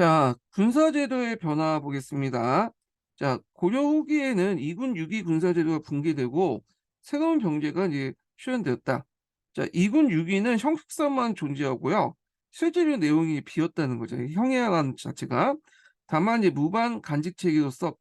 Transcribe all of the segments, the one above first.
자, 군사제도의 변화 보겠습니다. 자, 고려 후기에는 2군 6위 군사제도가 붕괴되고 새로운 병제가 이제 출현되었다. 자, 2군 6위는 형식상만 존재하고요. 실제로 내용이 비었다는 거죠. 형해란 자체가. 다만 이제 무반 간직 체계로서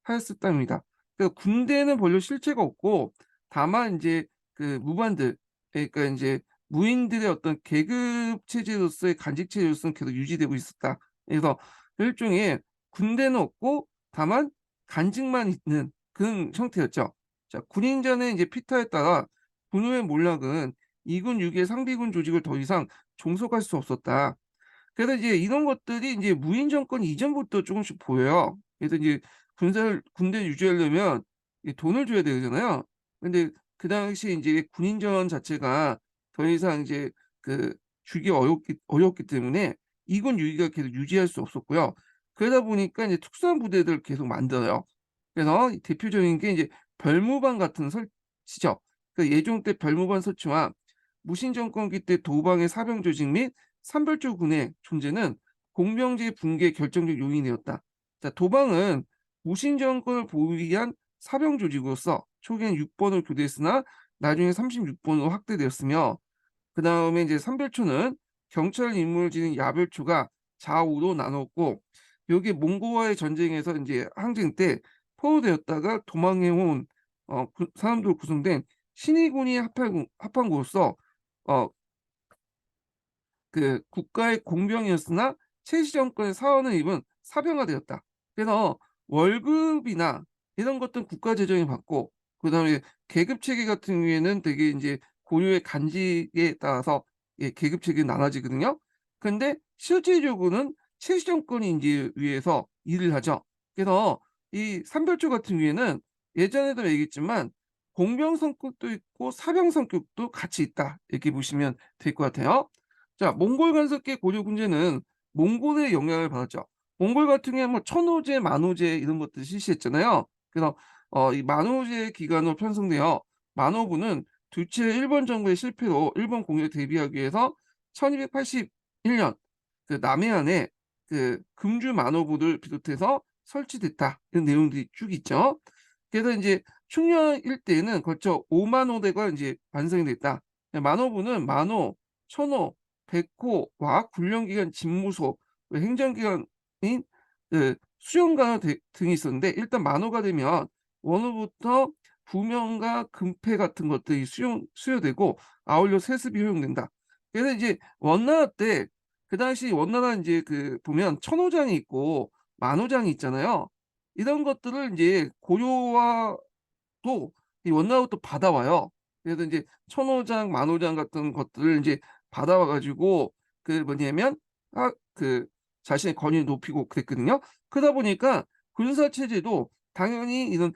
하였었답니다. 그러니까 군대는 별로 실체가 없고 다만 이제 그 무반들, 그러니까 이제 무인들의 어떤 계급 체제로서의 간직 체제로서는 계속 유지되고 있었다. 그래서 일종의 군대는 없고 다만 간직만 있는 그런 형태였죠. 자, 군인전의 이제 피타에 따라 군우의 몰락은 2군 6의 상비군 조직을 더 이상 종속할 수 없었다. 그래서 이제 이런 것들이 이제 무인 정권 이전부터 조금씩 보여요. 그래서 이제 군대 유지하려면 이 돈을 줘야 되잖아요. 근데 그 당시에 이제 군인전 자체가 더 이상 이제 그 주기 어렵기 때문에 2군 유지가 계속 유지할 수 없었고요. 그러다 보니까 이제 특수한 부대들을 계속 만들어요. 그래서 이 대표적인 게 이제 별무반 같은 설치죠. 그 예종 때 별무반 설치와 무신 정권기 때 도방의 사병 조직 및 삼별조군의 존재는 공병제 붕괴 결정적 요인이었다. 자, 도방은 무신 정권을 보위한 사병 조직으로서 초기엔 6번을 교대했으나 나중에 36번으로 확대되었으며 그다음에 이제 삼별초는 경찰 임무를 지닌 야별초가 좌우로 나눴고 요게 몽고와의 전쟁에서 이제 항쟁 때 포로되었다가 도망해 온 사람들로 구성된 신의군이 합한 곳으로서 어 그 국가의 공병이었으나 최씨 정권의 사원을 입은 사병화되었다. 그래서 월급이나 이런 것들은 국가 재정이 받고 그다음에 계급 체계 같은 경우에는 되게 인제 고유의 간직에 따라서 계급 체계가 나눠지거든요. 근데 실질적으로는 최씨 정권이 인제 위에서 일을 하죠. 그래서 이 삼별조 같은 경우에는 예전에도 얘기했지만 공병 성격도 있고 사병 성격도 같이 있다. 이렇게 보시면 될 것 같아요. 자, 몽골 간섭계 고려 군제는 몽골의 영향을 받았죠. 몽골 같은 경우에 뭐 천호제, 만호제 이런 것들 실시했잖아요. 그래서 이 만호제 기간으로 편성되어 만호부는 두치의 일본 정부의 실패로 일본 공격에 대비하기 위해서 1281년 그 남해안에 그 금주 만호부를 비롯해서 설치됐다. 이런 내용들이 쭉 있죠. 그래서 인제 충렬 일대에는 걸쳐 5만 호대가 인제 완성이 됐다. 만호부는 만호, 천호, 백호와 군령기관 집무소, 행정기관인 수영관 등이 있었는데 일단 만호가 되면 원호부터 부명과 금패 같은 것들이 수여되고 아울러 세습이 허용된다. 그래서 이제 원나라 때 그 당시 원나라 인제 그 보면 천호장이 있고 만호장이 있잖아요. 이런 것들을 인제 고려와 또 이 원나라로 또 받아와요. 그래서 인제 천호장, 만호장 같은 것들을 인제 받아와 가지고 그 뭐냐면 그 자신의 권위를 높이고 그랬거든요. 그러다 보니까 군사 체제도 당연히 이런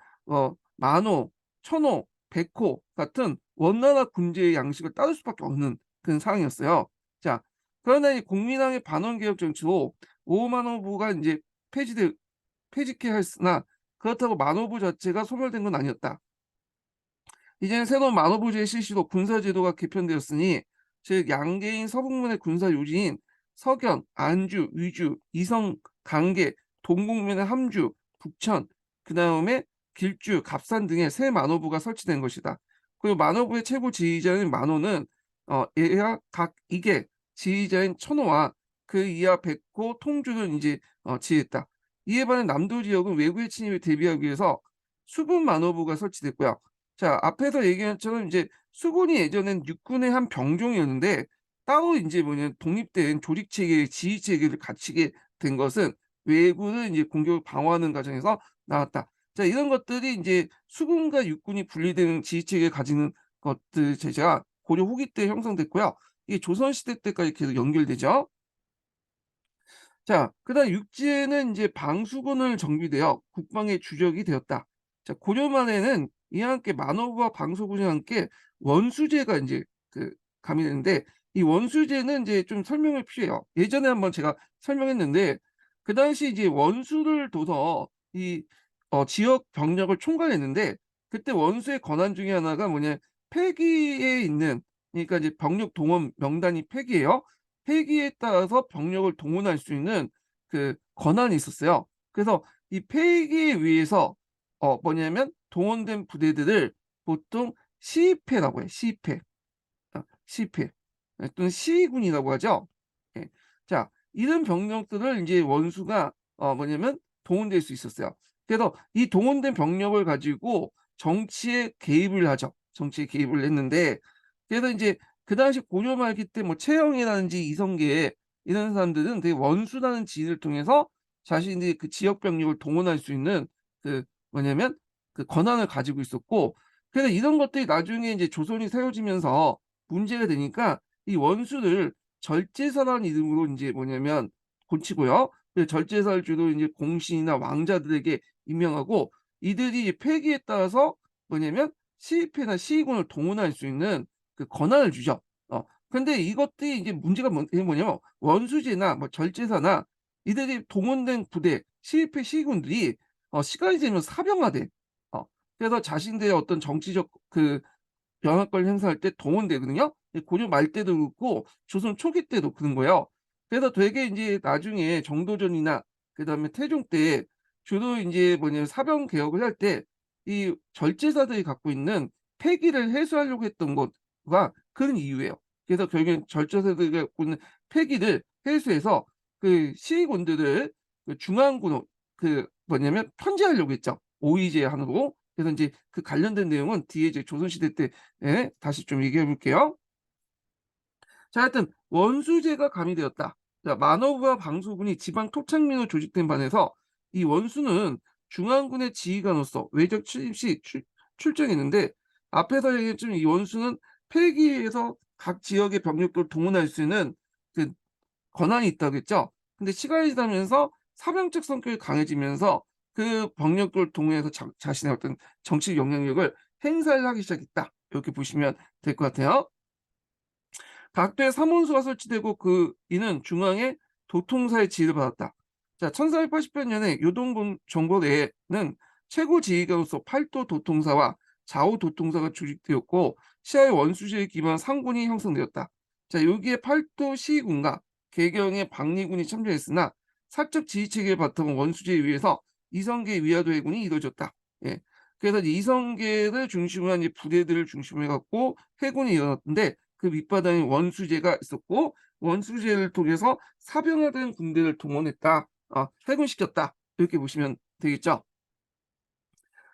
만호, 천호, 백호 같은 원나라 군제의 양식을 따를 수밖에 없는 그런 상황이었어요. 자, 그러나 이 국민왕의 반원 개혁 정치로 오만호부가 인제 폐지케 하였으나 그렇다고 만호부 자체가 소멸된 건 아니었다. 이제는 새로운 만호부제의 실시로 군사제도가 개편되었으니 즉 양계인 서북면의 군사 요지인 석연, 안주, 위주, 이성, 강계, 동국면의 함주, 북천, 그다음에 길주, 갑산 등의 새 만호부가 설치된 것이다. 그리고 만호부의 최고 지휘자인 만호는 얘가 각 이계 지휘자인 천호와 그 이하 백호, 통주를 이제 지휘했다. 이에 반해 남도 지역은 외국의 침입에 대비하기 위해서 수분 만호부가 설치됐고요. 자, 앞에서 얘기한 것처럼 이제 수군이 예전엔 육군의 한 병종이었는데 따로 인제 독립된 조직 체계, 지휘 체계를 갖추게 된 것은 외국을 인제 공격을 방어하는 과정에서 나왔다. 자, 이런 것들이 인제 수군과 육군이 분리되는 지휘 체계를 가지는 것들 제재가 고려 후기 때 형성됐고요. 이게 조선 시대 때까지 계속 연결되죠. 자, 그다음 육지에는 인제 방수군을 정비되어 국방의 주력이 되었다. 자, 고려 말에는 이와 함께 만호부와 방수군이 함께 원수제가 인제 가미되는데 이 원수제는 인제 좀 설명이 필요해요. 예전에 한번 제가 설명했는데 그 당시 이제 원수를 둬서 이 지역 병력을 총괄했는데 그때 원수의 권한 중에 하나가 폐기에 있는, 그러니까 이제 병력 동원 명단이 폐기예요. 폐기에 따라서 병력을 동원할 수 있는 그 권한이 있었어요. 그래서 이 폐기에 의해서 뭐냐면 동원된 부대들을 보통 시위패라고 해요. 시위패. 시패 또는 시군이라고 하죠. 예. 자, 이런 병력들을 이제 원수가 뭐냐면 동원될 수 있었어요. 그래서 이 동원된 병력을 가지고 정치에 개입을 하죠. 정치에 개입을 했는데 그래서 이제 그 당시 고려 말기 때 뭐 최영이라든지 이성계 이런 사람들은 되게 원수라는 지위를 통해서 자신들이 그 지역 병력을 동원할 수 있는 그 뭐냐면 그 권한을 가지고 있었고 그래서 이런 것들이 나중에 이제 조선이 세워지면서 문제가 되니까 이 원수를 절제사라는 이름으로 인제 뭐냐면 고치고요. 그 절제사를 주로 인제 공신이나 왕자들에게 임명하고 이들이 폐기에 따라서 뭐냐면 시위패나 시위군을 동원할 수 있는 그 권한을 주죠. 근데 이것들이 이제 문제가 이게 뭐냐면 원수제나 뭐 절제사나 이들이 동원된 부대, 시위패, 시위군들이 시간이 지나면 사병화돼. 어 그래서 자신들의 어떤 정치적 그 영향권을 행사할 때 동원되거든요. 고려 말 때도 그렇고 조선 초기 때도 그런 거예요. 그래서 되게 인제 나중에 정도전이나 그다음에 태종 때 주로 인제 뭐냐면 사병 개혁을 할 때 이 절제사들이 갖고 있는 패기를 해소하려고 했던 것과 그런 이유예요. 그래서 결국엔 절제사들이 갖고 있는 패기를 해소해서 그 시위군들을 그 중앙군으로 그 뭐냐면 편제하려고 했죠. 오이제한으로. 그래서 인제 그 관련된 내용은 뒤에 이제 조선시대 때 예 다시 좀 얘기해 볼게요. 자 하여튼 원수제가 가미되었다. 자 만호부와 방수군이 지방 토착민으로 조직된 반에서 이 원수는 중앙군의 지휘관으로서 외적 출입 시 출정했는데 앞에서 얘기했지만 이 원수는 폐기에서 각 지역의 병력들을 동원할 수 있는 그 권한이 있다고 했죠. 근데 시간이 지나면서 사병적 성격이 강해지면서 그 병력들을 동원해서 자신의 어떤 정치 영향력을 행사를 하기 시작했다. 이렇게 보시면 될 것 같아요. 각도에 삼원소가 설치되고 이는 중앙의 도통사의 지휘를 받았다. 자, 1488년에 요동군 정벌에는 최고 지휘관으로서 팔도 도통사와 좌우 도통사가 조직되었고 시하의 원수지에 기반한 상군이 형성되었다. 자, 여기에 팔도 시군과 개경의 박리군이 참여했으나 사적 지휘 체계를 바탕으로 원수제에 의해서 이성계 위화도 해군이 이루어졌다. 예. 그래서 이성계를 중심으로 한 부대들을 중심으로 해갖고 해군이 일어났는데 그 밑바닥에 원수제가 있었고 원수제를 통해서 사병화된 군대를 동원했다. 해군시켰다. 이렇게 보시면 되겠죠.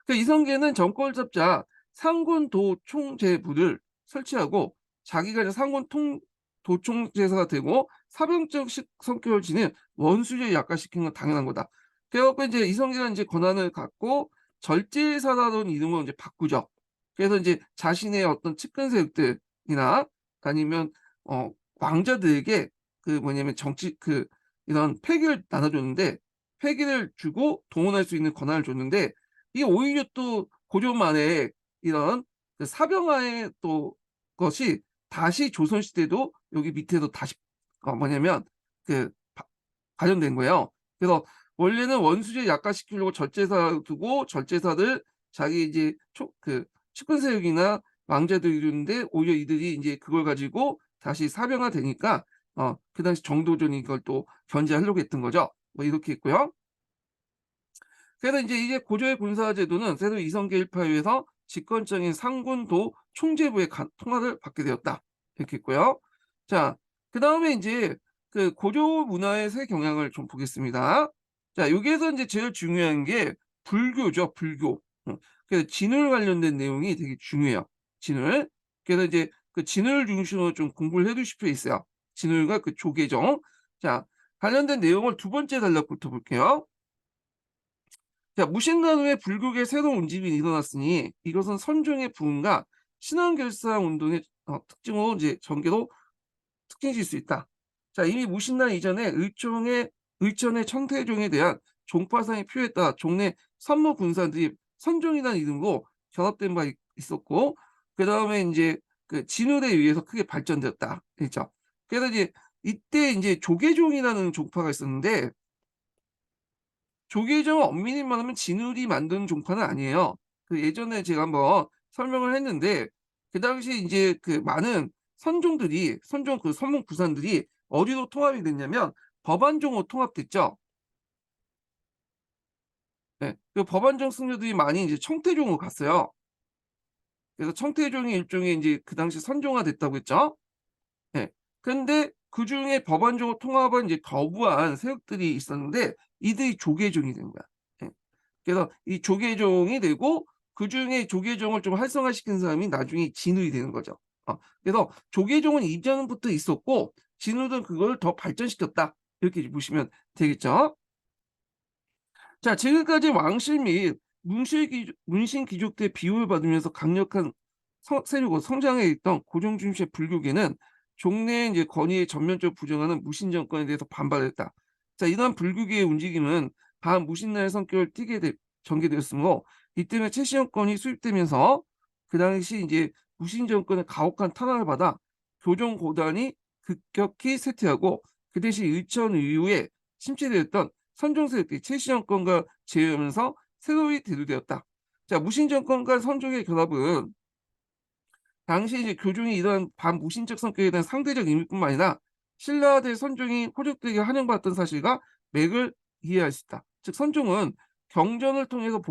그 이성계는 정권을 잡자 상군도총제부를 설치하고 자기가 이제 상군통 도총제사가 되고 사병적 성격을 지닌 원수제를 약화시킨 건 당연한 거다. 그래 갖고 인제 이성계가 인제 권한을 갖고 절제사라는 이름으로 인제 바꾸죠. 그래서 인제 자신의 어떤 측근 세력들이나 아니면 왕자들에게 그 뭐냐면 정치 이런 패기를 나눠 줬는데 패기를 주고 동원할 수 있는 권한을 줬는데 이게 오히려 또 고려말에 이런 그 사병화의 또 것이 다시 조선 시대도 여기 밑에도 다시 뭐냐면 그 바 발현된 거예요. 그래서 원래는 원수지를 약화시키려고 절제사 두고 절제사들 자기 이제 측근 세력이나 왕자들이 이루는데 오히려 이들이 인제 그걸 가지고 다시 사병화 되니까 그 당시 정도전이 이걸 또 견제하려고 했던 거죠. 뭐 이렇게 있고요. 그래서 인제 이게 고조의 군사제도는 세조 이성계 일파에서 집권적인 상군도 총제부의 통할을 받게 되었다. 이렇게 있고요. 자 그다음에 인제 그 고려 문화의 새 경향을 좀 보겠습니다. 자 여기에서 인제 제일 중요한 게 불교죠, 불교. 그래서 진울 관련된 내용이 되게 중요해요, 진울. 그래서 이제 그 진울 중심으로 좀 공부를 해 두실 필요 있어요. 진울과 그 조계종. 자 관련된 내용을 두 번째 단락부터 볼게요. 자 무신론 후에 불교계 새로운 운집이 일어났으니 이것은 선종의 부흥과 신앙결사 운동의 특징으로 이제 전개로 특징질 수 있다. 자 이미 무신론 이전에 의천의 청태종에 대한 종파상의 표에 따라 종래 선모 군사들이 선종이라는 이름으로 결합된 바 있었고 그다음에 인제 그 진울에 의해서 크게 발전되었다. 그랬죠. 그래서 이제 이때 인제 조계종이라는 종파가 있었는데 조계종은 엄밀히 말하면 진울이 만든 종파는 아니에요. 그 예전에 제가 한번 설명을 했는데 그 당시에 인제 그 많은 선종 그 선목 부산들이 어디로 통합이 됐냐면 법안종으로 통합됐죠. 예. 그 법안정 승려들이 많이 이제 청태종으로 갔어요. 그래서 청태종이 일종의 인제 그 당시 선종화됐다고 했죠. 예. 근데 그중에 법안적으로 통합을 인제 거부한 세력들이 있었는데 이들이 조계종이 된 거야. 예. 그래서 이 조계종이 되고 그중에 조계종을 좀 활성화시킨 사람이 나중에 진우이 되는 거죠. 그래서 조계종은 이전부터 있었고 진우는 그걸 더 발전시켰다. 이렇게 보시면 되겠죠. 자, 지금까지 왕실 및 문신 귀족들의 비호를 받으면서 강력한 세력으로 성장해 있던 고종 중심의 불교계는 종래의 이제 권위에 전면적으로 부정하는 무신 정권에 대해서 반발했다. 자, 이러한 불교계의 움직임은 반무신론의 성격을 띠게 전개되었으므로 이 때문에 최씨 정권이 수립되면서 그 당시 이제 무신 정권의 가혹한 탄압을 받아 교종 고단이 급격히 쇠퇴하고 그 대신 일천 이후에 침체되었던 선종 세력들이 최씨 정권과 제외하면서 새로이 대두되었다. 자, 무신 정권과 선종의 결합은 당시 이제 교종이 이러한 반무신적 성격에 대한 상대적 의미뿐만 아니라 신라와 대 선종이 호족되게 환영받았던 사실과 맥을 이해할 수 있다. 즉 선종은 경전을 통해서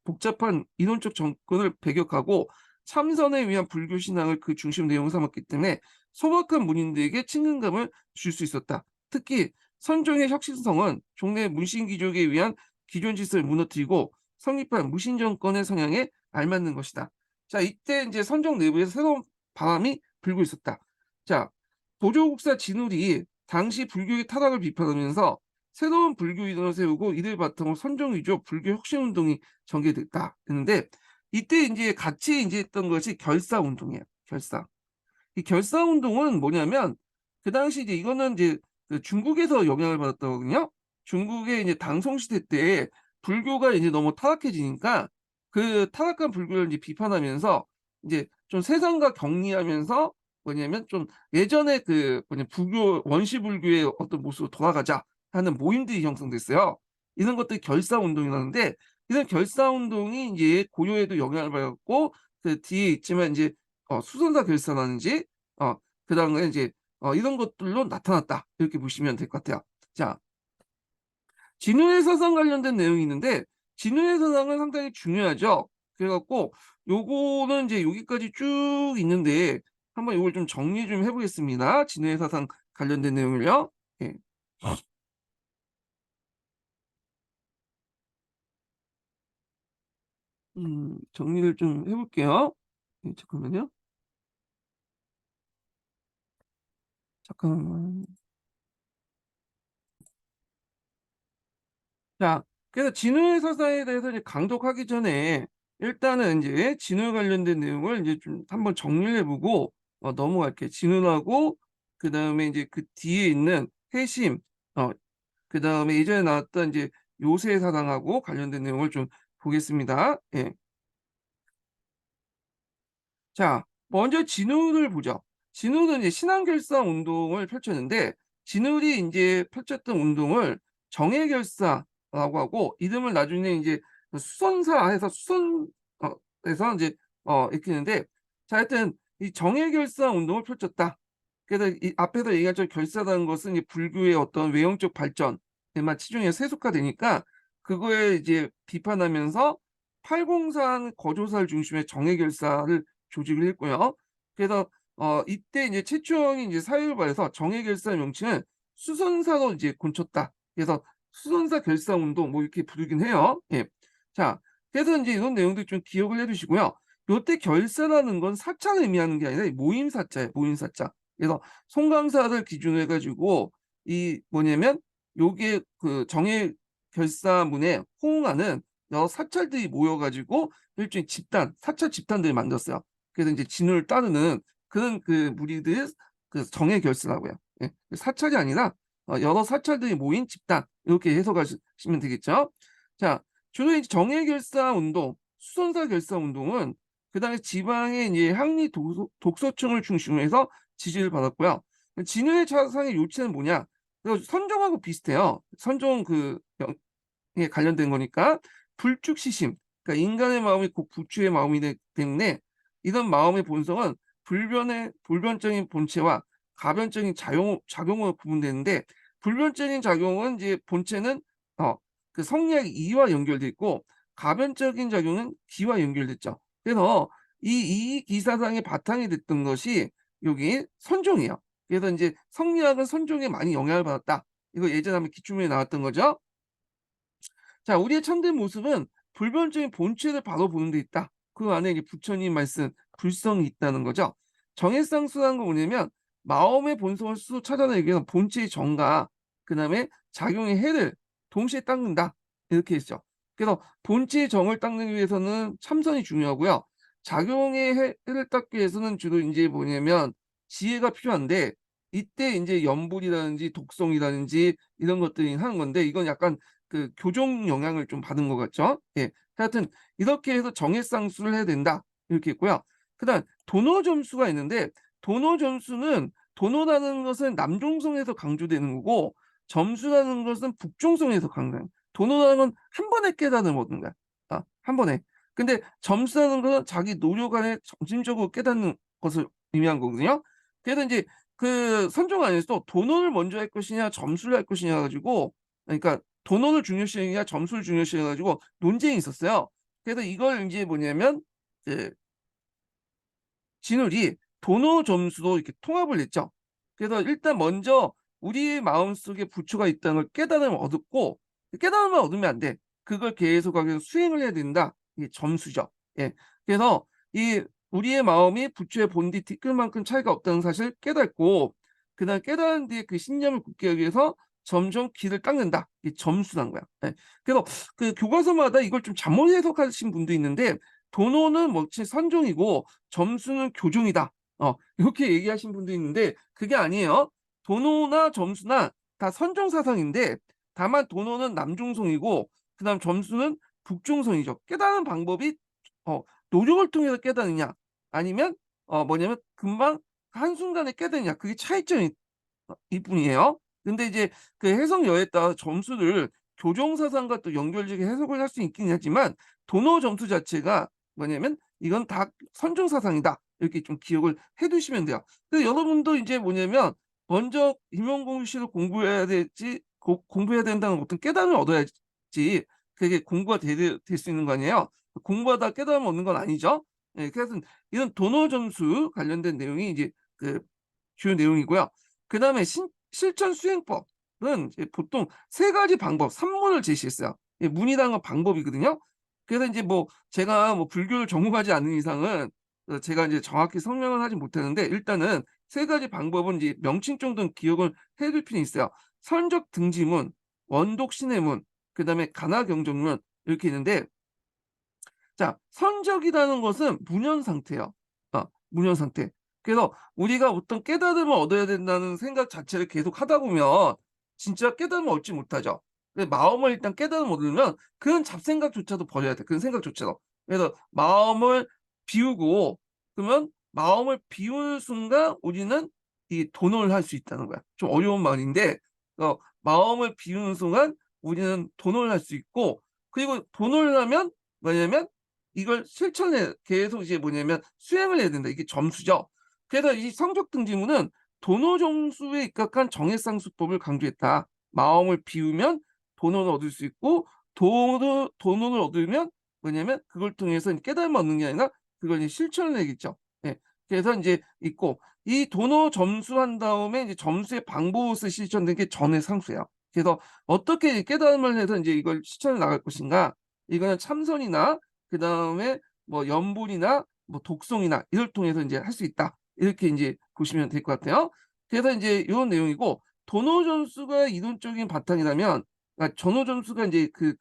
복잡한 이론적 정권을 배격하고 참선에 위한 불교 신앙을 그 중심 내용으로 삼았기 때문에 소박한 문인들에게 친근감을 줄 수 있었다. 특히 선종의 혁신성은 종래 문신귀족에 위한 기존 질서를 무너뜨리고 성립한 무신 정권의 성향에 알맞는 것이다. 자, 이때 인제 선종 내부에서 새로운 바람이 불고 있었다. 자, 도조국사 진울이 당시 불교의 타락을 비판하면서 새로운 불교 이론을 세우고 이를 바탕으로 선종 위주 불교 혁신 운동이 전개됐다 했는데 이때 인제 같이 인제 했던 것이 결사 운동이에요, 결사. 이 결사 운동은 뭐냐면 그 당시 이제 이거는 이제 그 중국에서 영향을 받았거든요. 중국의 이제 당송 시대 때 불교가 이제 너무 타락해지니까 그 타락한 불교를 이제 비판하면서 이제 좀 세상과 격리하면서 뭐냐면 좀 예전에 그 뭐냐 불교 원시 불교의 어떤 모습으로 돌아가자 하는 모임들이 형성됐어요. 이런 것들이 결사 운동이라는데 이런 결사 운동이 인제 고려에도 영향을 받았고 그 뒤에 있지만 인제 수선사 결사라든지 그다음에 인제 이런 것들로 나타났다. 이렇게 보시면 될 것 같아요. 자, 진우의 사상 관련된 내용이 있는데 진우의 사상은 상당히 중요하죠. 그래 갖고 요거는 인제 여기까지 쭉 있는데 한번 요걸 좀 정리 좀 해 보겠습니다. 진우의 사상 관련된 내용을요. 예. 정리를 좀 해 볼게요. 예, 잠깐만요. 잠깐만. 자, 그래서 진우의 사상에 대해서 이제 강독하기 전에 일단은 인제 진우에 관련된 내용을 인제 좀 한번 정리를 해 보고 넘어갈게요. 진우하고 그다음에 인제 그 뒤에 있는 회심 어 그다음에 예전에 나왔던 인제 요새 사상하고 관련된 내용을 좀 보겠습니다. 예. 자, 먼저 진울을 보죠. 진울은 이제 신앙결사 운동을 펼쳤는데 진울이 인제 펼쳤던 운동을 정예결사라고 하고 이름을 나중에 인제 그 수선사 해서 수선 해서 인제 익히는데 자, 하여튼 이 정예결사 운동을 펼쳤다. 그래서 이 앞에서 얘기한 저 결사라는 것은 이 불교의 어떤 외형적 발전에만 치중해서 세속화되니까 그거에 이제 비판하면서 팔공산 거조사를 중심의 정예결사를 조직을 했고요. 그래서 이때 이제 최초의 이제 사유발에서 정예결사 명칭은 수선사로 이제 곤쳤다. 그래서 수선사 결사 운동 뭐 이렇게 부르긴 해요. 예. 자, 그래서 인제 이런 내용들 좀 기억을 해 두시고요. 요때 결사라는 건 사자를 의미하는 게 아니라 모임 사자예요, 모임 사자. 그래서 송강사를 기준으로 해 가지고 이 뭐냐면 요게 그 정예 결사문에 호응하는 여러 사찰들이 모여 가지고 일종의 집단, 사찰 집단들을 만들었어요. 그래서 인제 진을 따르는 그런 그 무리들 그 정예 결사라고 해요. 예. 사찰이 아니라 여러 사찰들이 모인 집단 이렇게 해석하시면 되겠죠. 자, 주로 이제 정예 결사 운동, 수선사 결사 운동은 그다음에 지방의 이제 항리 독서층을 중심으로 해서 지지를 받았고요. 진우의 사상의 요체는 뭐냐? 선종하고 비슷해요. 선종 그 에 관련된 거니까 불축시심 그러니까 인간의 마음이 곧 부처의 마음이기 때문에 이런 마음의 본성은 불변적인 본체와 가변적인 작용으로 구분되는데 불변적인 작용은 이제 본체는 어 그 성리학이 이와 연결돼 있고 가변적인 작용은 기와 연결됐죠. 그래서 이 기사상의 바탕이 됐던 것이 여기 선종이에요. 그래서 인제 성리학은 선종에 많이 영향을 받았다. 이거 예전에 한번 기출문제 나왔던 거죠. 자, 우리의 참된 모습은 불변적인 본체를 바로 보는 데 있다. 그 안에 이제 부처님 말씀 불성이 있다는 거죠. 정해상수라는 건 뭐냐면 마음의 본성을 스스로 찾아내기 위해서 본체의 정과 그다음에 작용의 해를 동시에 닦는다. 이렇게 했죠. 그래서 본체의 정을 닦기 위해서는 참선이 중요하고요. 작용의 해를 닦기 위해서는 주로 인제 뭐냐면 지혜가 필요한데 이때 인제 염불이라든지 독성이라든지 이런 것들이 하는 건데 이건 약간 그 교종 영향을 좀 받은 것 같죠? 예. 하여튼 이렇게 해서 정해상수를 해야 된다. 이렇게 했고요. 그다음 도노 점수가 있는데 도노 점수는 도노라는 것은 남종성에서 강조되는 거고 점수라는 것은 북종성에서 강조해요. 도노라는 건 한 번에 깨달음을 얻는 거야. 한 번에. 근데 점수라는 것은 자기 노력 안에 점진적으로 깨닫는 것을 의미한 거거든요. 그래서 인제 그 선종 안에서도 도노를 먼저 할 것이냐 점수를 할 것이냐 가지고 그러니까 도노를 중요시하느냐 점수를 중요시 해 가지고 논쟁이 있었어요. 그래서 이걸 인제 뭐냐면 그 진울이 도노 점수로 이렇게 통합을 했죠. 그래서 일단 먼저 우리의 마음속에 부처가 있다는 걸 깨달음을 얻었고 깨달음만 얻으면 안 돼. 그걸 계속하게 수행을 해야 된다. 이게 점수죠. 예. 그래서 이 우리의 마음이 부처의 본디 티끌만큼 차이가 없다는 사실을 깨닫고 그다음 깨달은 뒤에 그 신념을 굳게 하기 위해서 점점 길을 닦는다. 이게 점수란 거야. 예. 그래서 그 교과서마다 이걸 좀 잘못 해석하신 분도 있는데 도노는 뭐지 선종이고 점수는 교종이다. 이렇게 얘기하신 분도 있는데 그게 아니에요. 도노나 점수나 다 선종 사상인데 다만 도노는 남종성이고 그다음 점수는 북종성이죠. 깨달은 방법이 어 노력을 통해서 깨닫느냐 아니면 뭐냐면 금방 한순간에 깨닫느냐 그게 차이점이 이뿐이에요. 근데 이제 그 해석여에 따라 점수를 교정 사상과 또 연결지게 해석을 할 수 있긴 하지만 도노 점수 자체가 뭐냐면 이건 다 선정 사상이다. 이렇게 좀 기억을 해 두시면 돼요. 그래서 여러분도 인제 뭐냐면 먼저 임용공시를 공부해야 될지 공부해야 된다는 어떤 깨달음을 얻어야지 그게 공부가 될 수 있는 거 아니에요. 공부하다 깨달음을 얻는 건 아니죠. 예 그래서 이런 도노 점수 관련된 내용이 이제 그 주요 내용이고요. 그다음에 실천 수행법은 이제 보통 세 가지 방법, 산문을 제시했어요. 예 문이라는 건 방법이거든요. 그래서 인제 뭐 제가 뭐 불교를 전공하지 않는 이상은 제가 인제 정확히 설명을 하진 못하는데 일단은 세 가지 방법은 이제 명칭 정도는 기억을 해둘 필요는 있어요. 선적 등지문, 원독 신해문, 그다음에 가나 경전문 이렇게 있는데 자 선적이라는 것은 문현 상태예요. 문현 상태. 그래서 우리가 어떤 깨달음을 얻어야 된다는 생각 자체를 계속 하다 보면 진짜 깨달음을 얻지 못하죠. 근데 마음을 일단 깨달음을 얻으려면 그런 잡생각조차도 버려야 돼, 그런 생각조차도. 그래서 마음을 비우고 그러면 마음을 비우는 순간 우리는 이 돈을 할 수 있다는 거야. 좀 어려운 말인데 마음을 비우는 순간 우리는 돈을 할 수 있고 그리고 돈을 하면 뭐냐면 이걸 실천해 계속 이제 뭐냐면 수행을 해야 된다. 이게 점수죠. 그래서 이 성적 등지문은 도노 점수에 입각한 정해상수법을 강조했다. 마음을 비우면 돈을 얻을 수 있고 돈을 얻으면 뭐냐면 그걸 통해서 깨달음을 얻는 게 아니라 그걸 이제 실천을 해야겠죠. 예. 그래서 인제 있고 이 도노 점수한 다음에 이제 점수의 방법을 실천된 게 전해상수예요. 그래서 어떻게 깨달음을 해서 인제 이걸 실천해 나갈 것인가 이거는 참선이나 그다음에 뭐 염불이나 뭐 독성이나 이걸 통해서 인제 할 수 있다. 이렇게 인제 보시면 될 것 같아요. 그래서 인제 요런 내용이고 도노 점수가 이론적인 바탕이라면 그러니까 전호 점수가 인제 그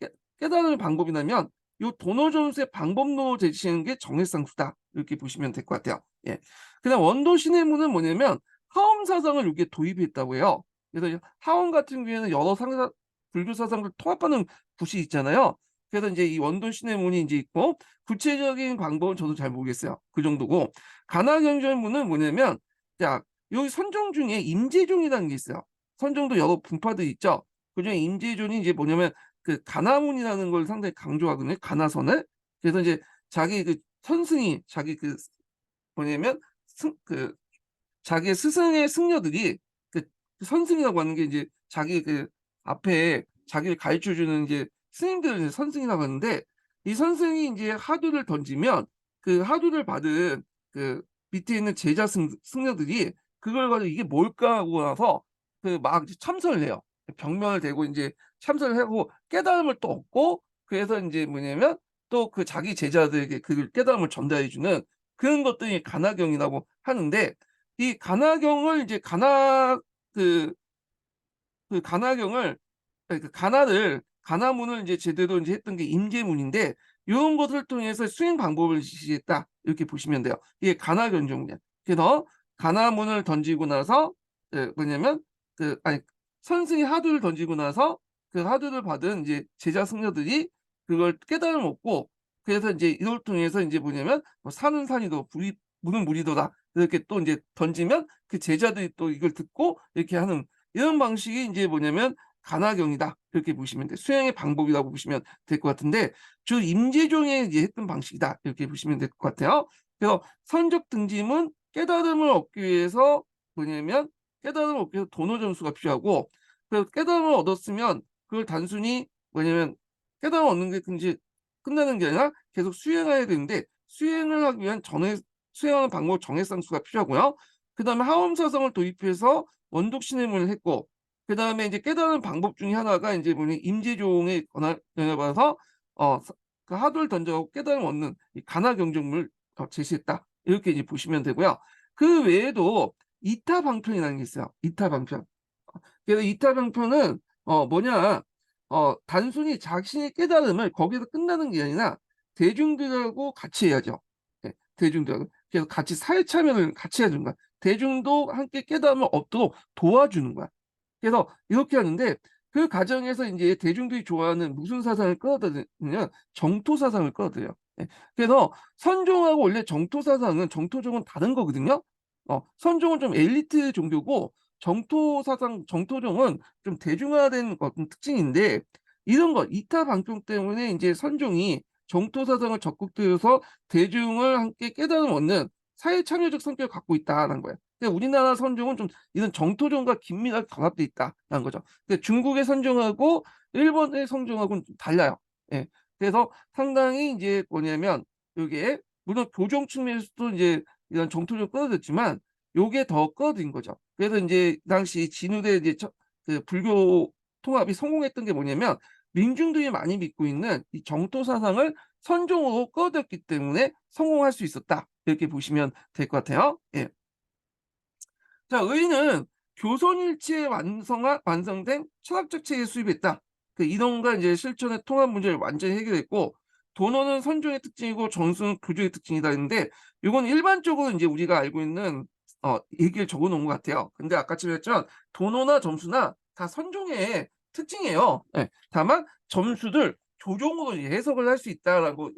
깨 깨달을 방법이라면 요 도노 점수의 방법론을 제시하는 게 정해상수다. 이렇게 보시면 될 것 같아요. 예. 그다음 원도 신해문은 뭐냐면 하엄 사상을 여기에 도입했다고 해요. 그래서 이 하엄 같은 경우에는 여러 상사 불교 사상을 통합하는 굿이 있잖아요. 그래서 인제 이 원도 신해문이 인제 있고 구체적인 방법은 저도 잘 모르겠어요. 그 정도고 가나경전문은 뭐냐면 자 여기 선종 중에 임재종이라는 게 있어요. 선종도 여러 분파들이 있죠. 그중에 임재종이 이제 뭐냐면 그 가나문이라는 걸 상당히 강조하거든요, 가나선을. 그래서 이제 자기 그 선승이 자기 그 뭐냐면 승 그 자기의 스승의 승려들이 그 선승이라고 하는 게 이제 자기 그 앞에 자기를 가르쳐 주는 이제 스님들을 이제 선승이라고 하는데, 이 선승이 인제 하두를 던지면 그 하두를 받은 그 밑에 있는 제자 승려들이 그걸 가지고 '이게 뭘까?' 하고 나서 그 막 이제 참선을 해요. 병명을 대고 인제 참선을 하고 깨달음을 또 얻고, 그래서 인제 뭐냐면 또 그 자기 제자들에게 그 깨달음을 전달해 주는 그런 것들이 간화경이라고 하는데, 이 간화경을 이제 그 간화경을, 아니 그 간화문을 이제 제대로 인제 했던 게 임계문인데, 요런 것을 통해서 수행 방법을 지시했다 이렇게 보시면 돼요. 이게 간화경정문이야. 그래서 간화문을 던지고 나서 뭐냐면 아니 선승이 하두를 던지고 나서 그 하두를 받은 이제 제자 승려들이 그걸 깨달음을 얻고, 그래서 인제 이걸 통해서 인제 뭐냐면 뭐 "산은 산이도 물은 물이도다." 이렇게 또 인제 던지면 그 제자들이 또 이걸 듣고 이렇게 하는, 이런 방식이 인제 뭐냐면 간화경이다 이렇게 보시면 돼요. 수행의 방법이라고 보시면 될 것 같은데, 주 임재종이 이제 했던 방식이다 이렇게 보시면 될 것 같아요. 그래서 선적 등짐은 깨달음을 얻기 위해서 뭐냐면 깨달음을 얻기 위해서 도노 점수가 필요하고, 그래서 깨달음을 얻었으면 그걸 단순히 뭐냐면 깨달음을 얻는 게 이제 끝나는 게 아니라 계속 수행해야 되는데, 수행을 하기 위한 수행하는 방법 정해상수가 필요하고요. 그다음에 하엄사성을 도입해서 원독 신임을 했고, 그다음에 이제 깨달은 방법 중에 하나가 인제 뭐니 임재종의 권한을 받아서 그 하도를 던져 깨달음을 얻는 이 간화경정문을 제시했다. 이렇게 이제 보시면 되고요. 그 외에도 이타방편이라는 게 있어요. 이타방편. 그래서 이타방편은 뭐냐, 단순히 자신의 깨달음을 거기서 끝나는 게 아니라 대중들하고 같이 해야죠. 예, 대중들하고. 그래서 같이 사회 참여를 같이 해주는 거야. 대중도 함께 깨달음을 얻도록 도와주는 거야. 그래서 이렇게 하는데, 그 과정에서 인제 대중들이 좋아하는 무슨 사상을 끌어들이냐면 정토 사상을 끌어들여요. 예. 그래서 선종하고 원래 정토종은 다른 거거든요. 선종은 좀 엘리트 종교고, 정토종은 좀 대중화된 어떤 특징인데, 이런 거 이타방종 때문에 인제 선종이 정토 사상을 적극적으로서 대중을 함께 깨달음 얻는 사회 참여적 성격을 갖고 있다라는 거예요. 근데 우리나라 선종은 좀 이런 정토종과 긴밀하게 결합돼 있다라는 거죠. 근데 중국의 선종하고 일본의 선종하고는 좀 달라요. 예. 그래서 상당히 인제 뭐냐면 요게 물론 교종 측면에서도 이제 이런 정토종을 끌어들였지만 요게 더 끌어들인 거죠. 그래서 인제 당시 진우대 이제 그 불교 통합이 성공했던 게 뭐냐면, 민중들이 많이 믿고 있는 이 정토 사상을 선종으로 끌어들였기 때문에 성공할 수 있었다. 이렇게 보시면 될 것 같아요. 예. 자, 의인은 교선일치에 완성된 철학적 체계를 수립했다. 그 이론과 이제 실천의 통합 문제를 완전히 해결했고, 도노는 선종의 특징이고 점수는 교조의 특징이다 했는데, 이건 일반적으로 이제 우리가 알고 있는 얘기를 적어 놓은 것 같아요. 근데 아까처럼 했지만 도노나 점수나 다 선종의 특징이에요. 예. 다만 점수를 조종으로 이제 해석을 할 수 있다라고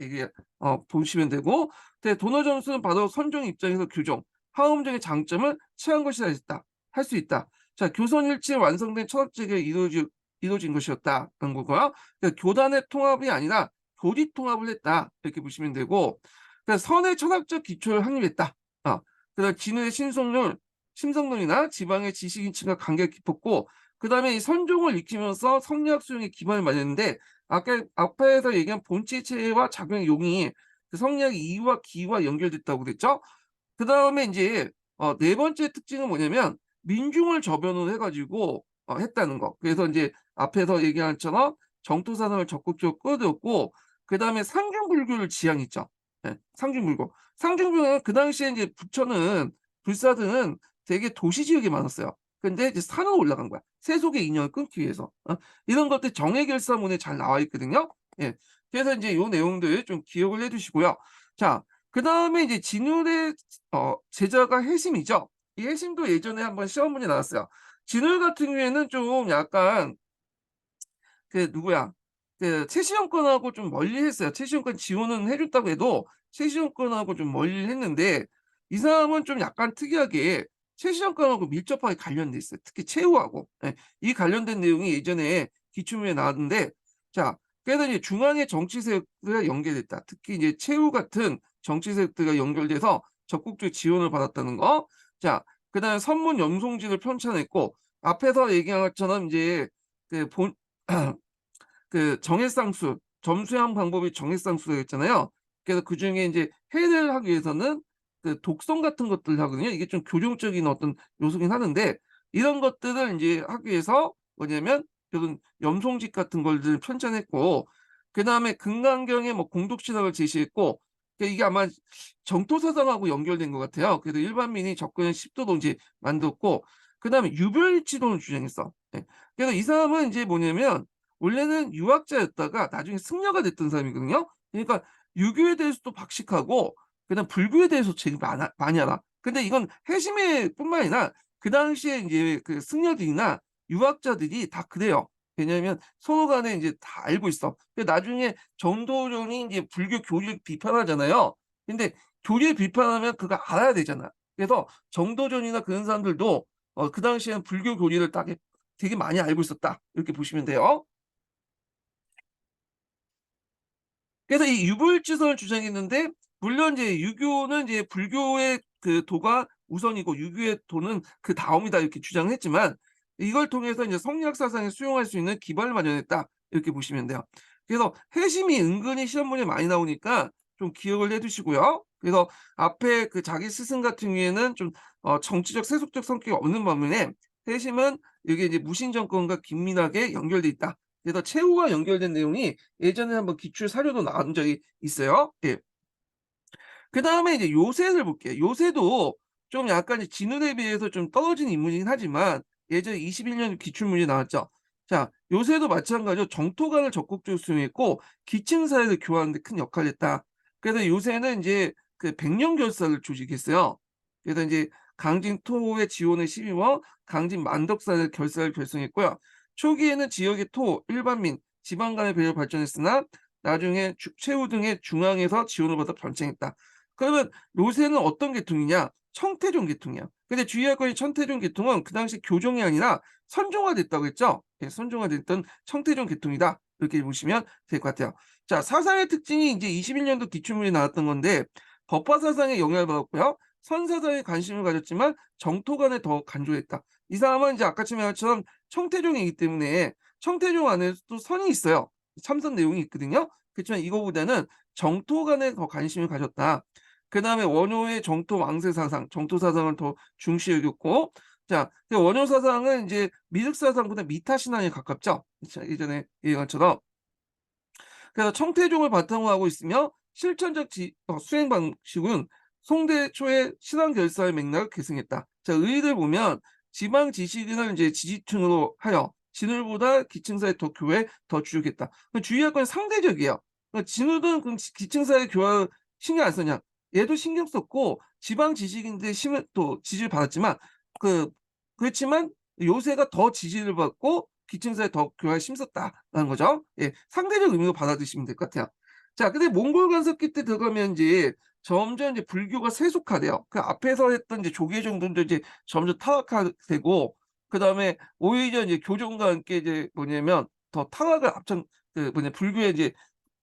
보시면 되고, 근데 도노 점수는 바로 선종 입장에서 교종, 화음적인 장점을 취한 것이라 했다. 할 수 있다. 자, 교선일치에 완성된 철학적이 이루어진 것이었다는 거고요. 그러니까 교단의 통합이 아니라 교리 통합을 했다. 이렇게 보시면 되고, 그러니까 선의 철학적 기초를 확립했다. 그다음에 진우의 심성론이나 지방의 지식인층과 관계가 깊었고, 그다음에 이 선종을 익히면서 성리학 수용의 기반을 마련했는데, 아까 앞에서 얘기한 본체 체와 작용의 용이 그 성리학의 이유와 기와 연결됐다고 그랬죠. 그다음에 인제 네 번째 특징은 뭐냐면 민중을 저변으로 해 가지고 했다는 거. 그래서 인제 앞에서 얘기한 것처럼 정토 사상을 적극적으로 끌어들였고, 그다음에 상중불교를 지향했죠. 예, 상중불교. 상중불교는 그 당시에 인제 부처는 불사들은 되게 도시 지역에 많았어요. 근데 이제 산으로 올라간 거야, 세속의 인연을 끊기 위해서. 이런 것들이 정해결사문에 잘 나와 있거든요. 예. 그래서 인제 요 내용들 좀 기억을 해 두시고요. 자, 그다음에 이제 진울의 제자가 해심이죠. 이 해심도 예전에 한번 시험 문제 나왔어요. 진울 같은 경우에는 좀 약간 그 누구야, 그 최시영권하고 좀 멀리했어요. 최시영권 지원은 해 줬다고 해도 최시영권하고 좀 멀리했는데, 이 사람은 좀 약간 특이하게 최시영권하고 밀접하게 관련돼 있어요. 특히 최후하고. 예. 이 관련된 내용이 예전에 기출문제에 나왔는데, 자, 그래서 이제 중앙의 정치 세력들과 연계됐다. 특히 이제 최후 같은 정치 세력들과 연결돼서 적극적 지원을 받았다는 거. 자, 그다음에 선문 염송지를 편찬했고, 앞에서 얘기한 것처럼 이제 그 그 정해상수, 점수형 방법이 정해상수가 있잖아요. 그래서 그중에 인제 해를 하기 위해서는 그 독성 같은 것들을 하거든요. 이게 좀 교정적인 어떤 요소긴 하는데, 이런 것들을 인제 하기 위해서 뭐냐면 요런 염송직 같은 걸들 편찬했고, 그다음에 금강경에 뭐 공독신학을 제시했고, 이게 아마 정토사상하고 연결된 것 같아요. 그래서 일반민이 접근을 쉽도록 인제 만들었고, 그다음에 유별일치론을 주장했어. 예. 그래서 이 사람은 인제 뭐냐면 원래는 유학자였다가 나중에 승려가 됐던 사람이거든요. 그러니까 유교에 대해서도 박식하고 그다음 불교에 대해서 되게 많이 알아. 근데 이건 해심의 뿐만 아니라 그 당시에 인제 그 승려들이나 유학자들이 다 그래요. 왜냐하면 서로 간에 인제 다 알고 있어. 근데 나중에 전도전이 인제 불교 교리를 비판하잖아요. 근데 교리를 비판하면 그거 알아야 되잖아. 그래서 정도전이나 그런 사람들도 그 당시에는 불교 교리를 딱 되게 많이 알고 있었다. 이렇게 보시면 돼요. 그래서 이 유불지선을 주장했는데, 물론 이제 유교는 이제 불교의 그 도가 우선이고 유교의 도는 그다음이다 이렇게 주장을 했지만, 이걸 통해서 이제 성리학 사상에 수용할 수 있는 기반을 마련했다 이렇게 보시면 돼요. 그래서 해심이 은근히 시험 문제에 많이 나오니까 좀 기억을 해 두시고요. 그래서 앞에 그 자기 스승 같은 경우에는 좀 정치적 세속적 성격이 없는 반면에, 해심은 이게 이제 무신 정권과 긴밀하게 연결돼 있다. 그래서 최후와 연결된 내용이 예전에 한번 기출 사료도 나온 적이 있어요. 예. 그다음에 이제 요새를 볼게요. 요새도 좀 약간 이제 진훈에 비해서 좀 떨어진 인물이긴 하지만 예전에 21년 기출문제 나왔죠. 자, 요새도 마찬가지로 정토관을 적극적으로 수용했고 기층 사회를 교화하는 데 큰 역할을 했다. 그래서 요새는 인제 그 백령결사를 조직했어요. 그래서 인제 강진토의 지원에 힘입어 강진 만덕사를 결사를 결성했고요. 초기에는 지역의 토, 일반민, 지방 간의 배려를 발전했으나 나중에 최후 등의 중앙에서 지원을 받아 번창했다. 그러면 요새는 어떤 계통이냐? 청태종 계통이야. 근데 주의할 건이 청태종 계통은 그 당시 교종이 아니라 선종화됐다고 했죠. 예, 선종화됐던 청태종 계통이다. 이렇게 보시면 될 것 같아요. 자, 사상의 특징이 이제 21년도 기출문에 나왔던 건데, 법화 사상에 영향을 받았고요. 선 사상에 관심을 가졌지만 정토관에 더 간조했다. 이 사람은 이제 아까 말한 것처럼 청태종이기 때문에 청태종 안에서도 선이 있어요. 참선 내용이 있거든요. 그렇지만 이거보다는 정토관에 더 관심을 가졌다. 그다음에 원효의 정토 왕세 사상, 정토 사상을 더 중시 여겼고, 자, 그 원효 사상은 이제 미륵 사상보다 미타 신앙에 가깝죠. 자, 예전에 얘기한 것처럼. 그래서 청태종을 바탕으로 하고 있으며 실천적 수행 방식은 송대 초의 신앙 결사의 맥락을 계승했다. 자, 의의를 보면 지방 지식인을 이제 지지층으로 하여 진울보다 기층사회 더 교회에 더 주력했다. 주의할 건 상대적이에요. 진울은 그럼 기층사회 교회 신경 안 썼냐? 얘도 신경 썼고 지방 지식인들 심을 또 지지를 받았지만, 그 그렇지만 요새가 더 지지를 받고 기층사회 더 교화에 힘썼다라는 거죠. 예. 상대적 의미로 받아들이시면 될 것 같아요. 자, 근데 몽골 간섭기 때 들어가면 인제 점점 이제 불교가 세속화돼요. 그 앞에서 했던 이제 조계종들도 이제 점점 타락화되고, 그다음에 오히려 이제 교종과 함께 이제 뭐냐면 더 타락을 그 불교의 이제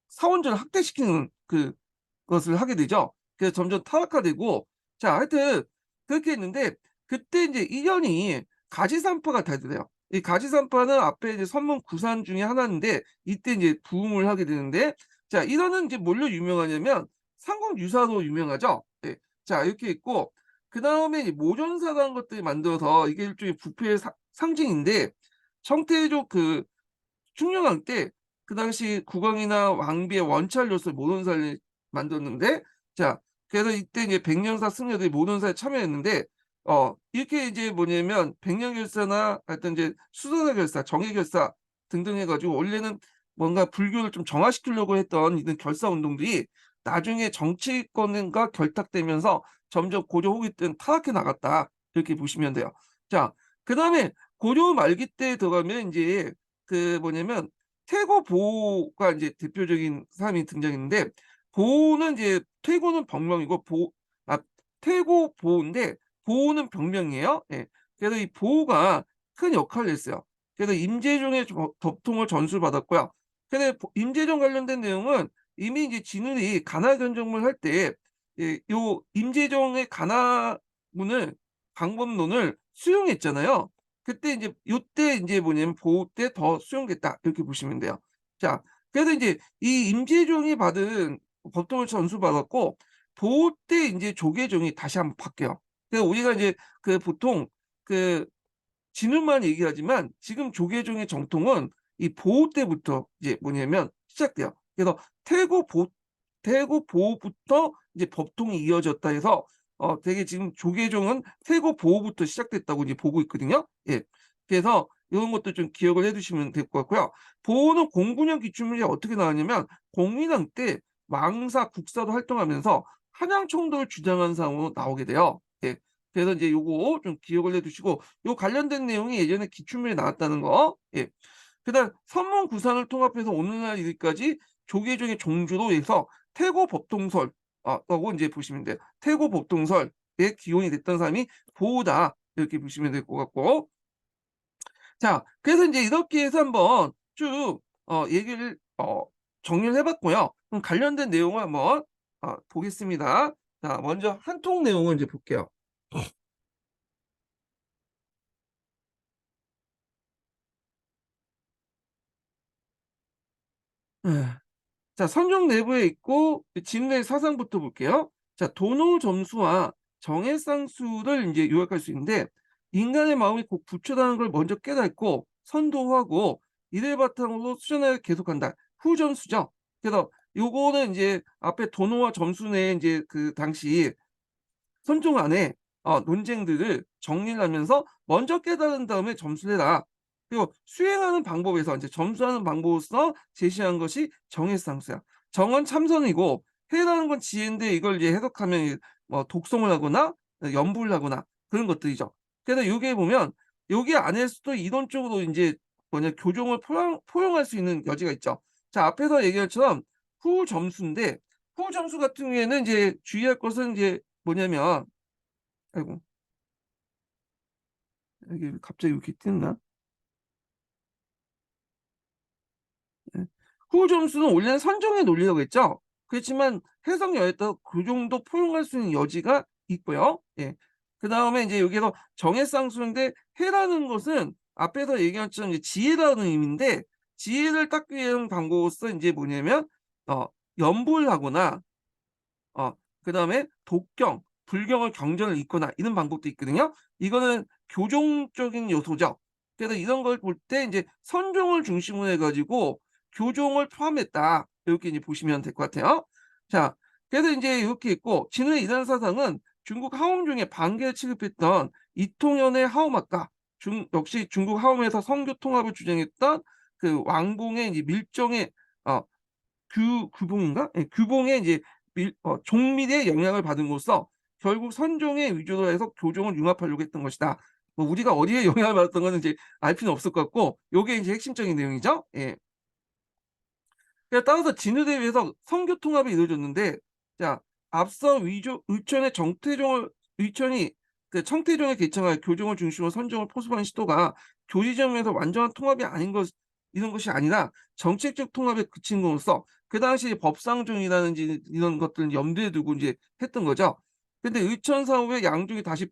사원전을 확대시키는 그것을 하게 되죠. 그래서 점점 타락화되고, 자, 하여튼 그렇게 했는데, 그때 인제 인연이 가지산파가 되더래요. 이 가지산파는 앞에 이제 선문 구산 중에 하나인데 이때 인제 부흥을 하게 되는데, 자, 이거는 인제 뭘로 유명하냐면 삼국유사로 유명하죠. 예. 자, 이렇게 있고, 그다음에 이제 모존사라는 것들이 만들어서 이게 일종의 부패의 상징인데, 청태조 그 충녕왕 때 그 당시 국왕이나 왕비의 원찰로서 모론사를 만들었는데, 자, 그래서 이때 이제 백년사 승려들이 모론사에 참여했는데, 이렇게 이제 뭐냐면 백년결사나 하여튼 이제 수도사 결사, 정예 결사 등등 해 가지고 원래는 뭔가 불교를 좀 정화시키려고 했던 이런 결사 운동들이 나중에 정치권과 결탁되면서 점점 고려 후기 때는 타락해 나갔다. 이렇게 보시면 돼요. 자, 그다음에 고려 말기 때 들어가면 인제 그 뭐냐면 퇴고 보가 인제 대표적인 사람이 등장했는데, 보는 이제 퇴고는 병명이고 퇴고 보인데 보는 병명이에요. 예. 그래서 이 보가 큰 역할을 했어요. 그래서 임재종의 덕통을 전수받았고요. 근데 임재종 관련된 내용은 이미 이제 진울이 가나 견적물 할 때 요 임재종의 가나문을 방법론을 수용했잖아요. 그때 인제 요때 인제 뭐냐면 보호 때 더 수용됐다 이렇게 보시면 돼요. 자, 그래서 인제 이 임재종이 받은 법통을 전수받았고 보호 때 인제 조계종이 다시 한번 바뀌어요. 그래서 우리가 이제 그 보통 그 진우만 얘기하지만 지금 조계종의 정통은 이 보호 때부터 이제 뭐냐면 시작돼요. 그래서 태고 보 태고 보호부터 이제 법통이 이어졌다 해서 되게 지금 조계종은 태고 보호부터 시작됐다고 이제 보고 있거든요. 예. 그래서 요런 것도 좀 기억을 해 두시면 될 것 같고요. 보호는 공군형 기출문제 어떻게 나왔냐면 공민왕 때 망사, 국사도 활동하면서 한양 총독을 주장한 사람으로 나오게 돼요. 예. 그래서 이제 요거 좀 기억을 해 두시고 요 관련된 내용이 예전에 기출문제에 나왔다는 거. 예. 그다음 선문 구산을 통합해서 오늘날 이르기까지 조계종의 종주로 해서 태고 법동설 라고 인제 보시면 돼요. 태고 법동설의 기원이 됐던 사람이 보호다 이렇게 보시면 될 것 같고. 자, 그래서 인제 이렇게 해서 한번 쭉 얘기를 정리를 해 봤고요. 그럼 관련된 내용을 한번 보겠습니다. 자, 먼저 한통 내용을 인제 볼게요. 예. 자, 선종 내부에 있고 진의 사상부터 볼게요. 자, 도노 점수와 정해상수를 인제 요약할 수 있는데 인간의 마음이 곧 부처라는 걸 먼저 깨닫고 선도하고 이를 바탕으로 수련을 계속한다. 후점수죠. 그래서 요거는 인제 앞에 도노와 점수 내에 인제 그 당시 선종 안에 논쟁들을 정리를 하면서 먼저 깨달은 다음에 점수를 해라. 그리고 수행하는 방법에서 인제 점수하는 방법으로서 제시한 것이 정해상수야. 정은 참선이고 해라는 건 지혜인데 이걸 이제 해석하면 뭐 독송을 하거나 연부를 하거나 그런 것들이죠. 그래서 요게 보면 여기 안에서도 이론적으로 인제 뭐냐 교종을 포용할 수 있는 여지가 있죠. 자, 앞에서 얘기한 것처럼 후점수인데 후점수 같은 경우에는 이제 주의할 것은 이제 뭐냐면 아이고 이게 갑자기 이렇게 뜬다. 예. 후후 점수는 원래는 선정의 논리라고 했죠. 그렇지만 해석 여하에 따라 그 정도 포용할 수 있는 여지가 있고요. 예. 그다음에 인제 여기서 정해상수인데 해라는 것은 앞에서 얘기한 것처럼 이제 지혜라는 의미인데 지혜를 닦기 위한 방법으로서 인제 뭐냐면 어 연불 하거나 어 그다음에 독경, 불경을 경전을 읽거나 이런 방법도 있거든요. 이거는 교종적인 요소죠. 그래서 이런 걸 볼 때 인제 선종을 중심으로 해 가지고 교종을 포함했다. 요렇게 이제 보시면 될 것 같아요. 자, 그래서 인제 요렇게 있고 진우의 이단 사상은 중국 하엄 중에 반계를 취급했던 이통현의 하엄학과 역시 중국 하엄에서 성교 통합을 주장했던 그 왕봉의 이제 밀정의 어 규봉인가? 예, 규봉의 이제 종밀의 영향을 받음으로써 결국 선종의 위주로 해서 교종을 융합하려고 했던 것이다. 뭐 우리가 어디에 영향을 받았던 거는 이제 알 필요는 없을 것 같고 요게 이제 핵심적인 내용이죠. 예. 따라서 진우대에 의해서 선교 통합이 이루어졌는데 자, 앞서 위조 의천의 정태종을 의천이 그 청태종에 개청하여 교종을 중심으로 선종을 포섭한 시도가 교리점에서 완전한 통합이 아닌 것 이런 것이 아니라 정책적 통합에 그친 것으로서 그 당시 법상정이라든지 이런 것들을 염두에 두고 인제 했던 거죠. 근데 의천 사후에 양쪽이 다시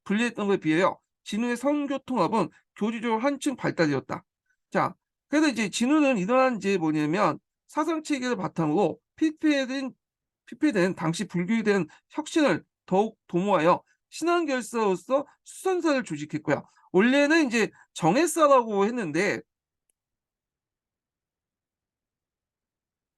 분리했던 것에 비하여 진우의 선교 통합은 교리적으로 한층 발달되었다. 자, 그래서 이제 진우는 이러한 이제 뭐냐면 사상 체계를 바탕으로 피폐된 당시 불교에 대한 혁신을 더욱 도모하여 신앙결사로서 수선사를 조직했고요. 원래는 인제 정예사라고 했는데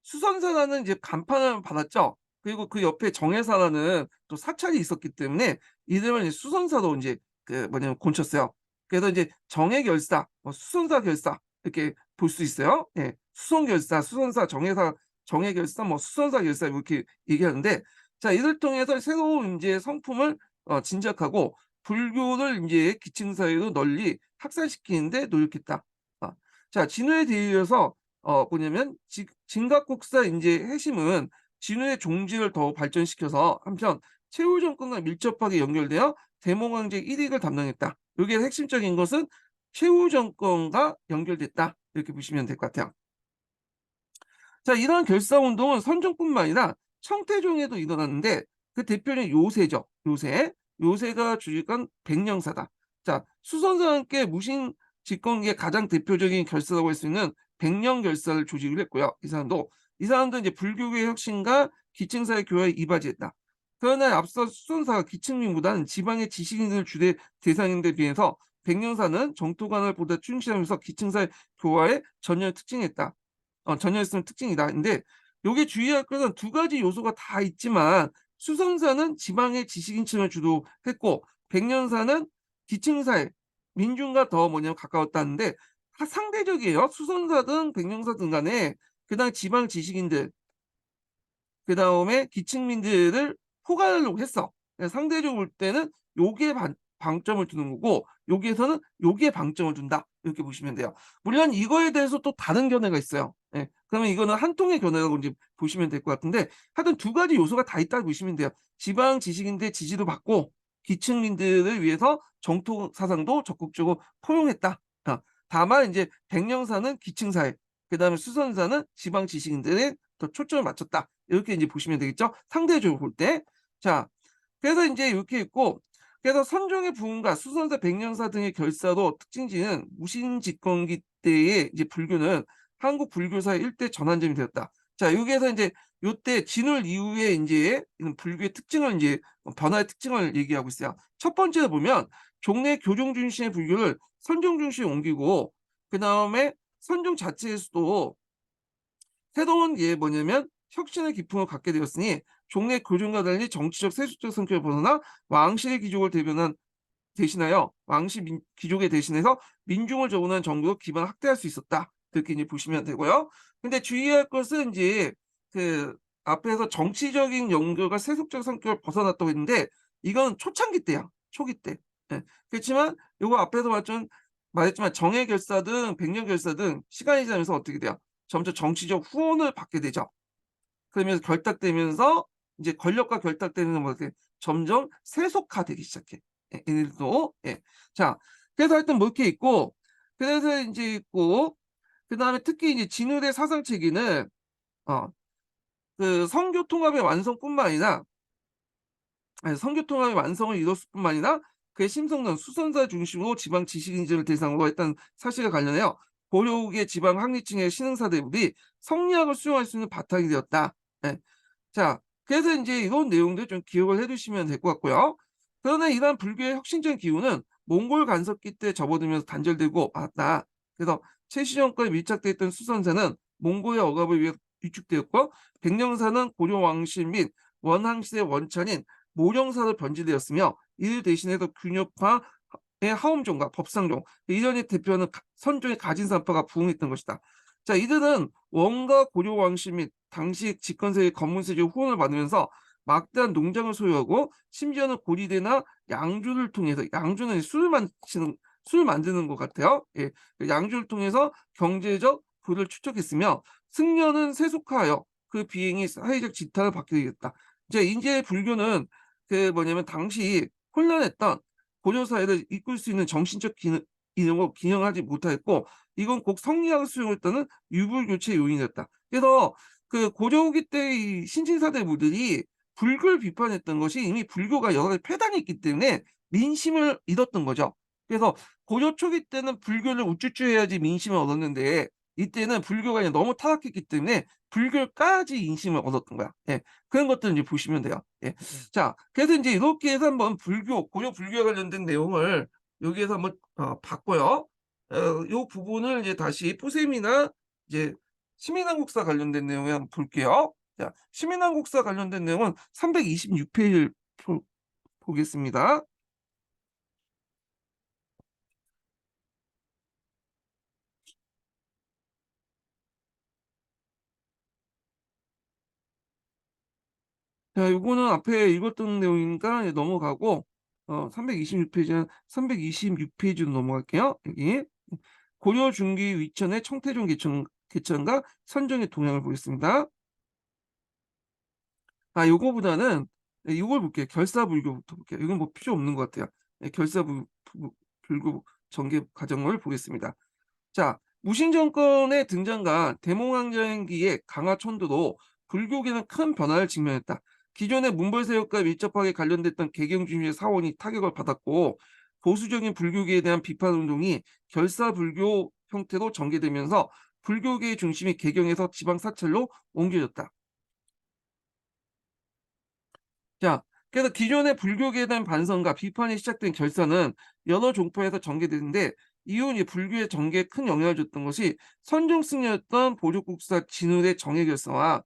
수선사라는 이제 간판을 받았죠. 그리고 그 옆에 정예사라는 또 사찰이 있었기 때문에 이름을 이제 수선사로 인제 그 뭐냐면 고쳤어요. 그래서 이제 정예결사, 뭐 수선사 결사 이렇게 볼 수 있어요. 예. 수선결사, 수선사, 정예사, 정예결사, 뭐 수선사 결사 이렇게 얘기하는데 자, 이를 통해서 새로운 인제 성품을 진작하고 불교를 인제 기층 사회로 널리 확산시키는 데 노력했다. 아. 자, 진화에 대해서 뭐냐면 진각국사 인제 해심은 진후의 종지를 더 발전시켜서 한편 최후 정권과 밀접하게 연결되어 대몽황제 일익을 담당했다. 요게 핵심적인 것은 최후 정권과 연결됐다. 이렇게 보시면 될 것 같아요. 자, 이러한 결사 운동은 선종뿐만 아니라 청태종에도 일어났는데 그 대표는 요새죠. 요새. 요새가 주직한 백령사다. 자, 수선사와 함께 무신 집권기의 가장 대표적인 결사라고 할 수 있는 백령결사를 조직을 했고요. 이 사람도 이제 불교계 혁신과 기층사회 교화에 이바지했다. 그러나 앞서 수선사가 기층민보다는 지방의 지식인을 주된 대상인데 비해서 백령사는 정토관을 보다 충실하면서 기층사회 교화에 전념했음을 특징이다. 근데 요게 주의할 것은 두 가지 요소가 다 있지만 수선사는 지방의 지식인층을 주도했고 백년사는 기층사회, 민중과 더 뭐냐면 가까웠다는데 다 상대적이에요. 수선사든 백령사든 간에 그다음 지방 지식인들, 그다음에 기층민들을 포괄하려고 했어. 상대적으로 볼 때는 요게 방점을 두는 거고 여기에서는 요기에 방점을 둔다. 이렇게 보시면 돼요. 물론 이거에 대해서 또 다른 견해가 있어요. 예. 그러면 이거는 한 통의 견해라고 이제 보시면 될 것 같은데 하여튼 두 가지 요소가 다 있다고 보시면 돼요. 지방 지식인들의 지지도 받고 기층민들을 위해서 정토 사상도 적극적으로 포용했다. 다만 이제 백령사는 기층사회, 그다음에 수선사는 지방 지식인들에 더 초점을 맞췄다. 이렇게 이제 보시면 되겠죠. 상대적으로 볼 때. 자, 그래서 이제 이렇게 있고 그래서 선종의 부흥과 수선사 백령사 등의 결사로 특징지는 무신 집권기 때의 이제 불교는 한국 불교사의 일대 전환점이 되었다. 자, 여기에서 이제 요때 진울 이후에 이제 불교의 특징을 이제 변화의 특징을 얘기하고 있어요. 첫 번째로 보면 종래 교종 중심의 불교를 선종 중심에 옮기고 그다음에 선종 자체에서도 새로운 게 뭐냐면 혁신의 기풍을 갖게 되었으니 종래 교종과 달리 정치적 세속적 성격을 벗어나 왕실의 귀족을 대신하여 귀족에 대신해서 민중을 조운한 정부로 기반을 확대할 수 있었다. 그렇게 이제 보시면 되고요. 근데 주의할 것은 이제 그 앞에서 정치적인 연결과 세속적 성격을 벗어났다고 했는데 이건 초창기 때야. 초기 때. 예. 그렇지만 요거 앞에서 말했지만 정예결사든 백령결사든 시간이 지나면서 어떻게 돼요? 점점 정치적 후원을 받게 되죠. 그러면서 결탁되면서 이제 권력과 결탁되면서 뭐 이렇게 점점 세속화되기 시작해. 예, 얘네들도. 예. 자, 그래서 하여튼 뭐 이렇게 있고, 그래서 이제 있고, 그다음에 특히 이제 진울의 사상 체계는 어, 그 성교 통합의 완성뿐만 아니라 성교 통합의 완성을 이뤘을 뿐만 아니라 그의 심성론 수선사 중심으로 지방 지식인들을 대상으로 했던 사실과 관련해요. 고려국의 지방 학리층의 신흥사대부들이 성리학을 수용할 수 있는 바탕이 되었다. 예. 자, 그래서 이제 이런 내용들 좀 기억을 해두시면 될 것 같고요. 그러나 이러한 불교의 혁신적인 기운은 몽골 간섭기 때 접어들면서 단절되고 왔다. 그래서 최시정권에 밀착되어 있던 수선사는 몽골의 억압을 위해 위축되었고 백령사는 고려 왕실 및 원항시대 원천인 모령사로 변질되었으며 이를 대신해서 균협파의 하엄종과 법상종, 이전의 대표는 선종의 가진산파가 부흥했던 것이다. 자, 이들은 원과 고려 왕실 및 당시 집권세의 건문세적 후원을 받으면서 막대한 농장을 소유하고 심지어는 고리대나 양주를 통해서 양주는 술 만드는 것 같아요. 예, 양주를 통해서 경제적 부를 축적했으며 승려는 세속화하여 그 비행이 사회적 지탄을 받게 되겠다. 이제 불교는 그 뭐냐면 당시 혼란했던 고려 사회를 이끌 수 있는 정신적 기능을 기능하지 못하였고 이건 꼭 성리학을 수용했다는 유불교체 요인이었다. 그래서 그 고려기 때의 신진사대부들이 불교를 비판했던 것이 이미 불교가 여러 가지 폐단이 있기 때문에 민심을 잃었던 거죠. 그래서 고려 초기 때는 불교를 우쭈쭈해야지 민심을 얻었는데 이때는 불교가 그냥 너무 타락했기 때문에 불교까지 인심을 얻었던 거야. 예. 그런 것들 이제 보시면 돼요. 예. 자, 그래서 이제 이렇게 해서 한번 고려 불교에 관련된 내용을 여기에서 한번 봤고요. 요 부분을 이제 다시 포셈이나 이제 시민한국사 관련된 내용을 한번 볼게요. 자, 시민한국사 관련된 내용은 326페이지를 보겠습니다. 자, 요거는 앞에 읽었던 내용이니까 넘어가고 326페이지는 326페이지로 넘어갈게요. 여기 고려 중기 위천의 청태종 개천과 선종의 동향을 보겠습니다. 요거보다는 이걸 볼게요. 결사불교부터 볼게요. 이건 뭐 필요 없는 것 같아요. 결사불교 전개 과정을 보겠습니다. 자, 무신정권의 등장과 대몽황정기의 강화 천도로 불교계는 큰 변화를 직면했다. 기존의 문벌세력과 밀접하게 관련됐던 개경 중심의 사원이 타격을 받았고 보수적인 불교계에 대한 비판 운동이 결사불교 형태로 전개되면서 불교계의 중심이 개경에서 지방 사찰로 옮겨졌다. 자, 그래서 기존의 불교계에 대한 반성과 비판이 시작된 결사는 여러 종파에서 전개되는데 이후 이제 불교의 전개에 큰 영향을 줬던 것이 선종 승려였던 보족국사 진울의 정예결사와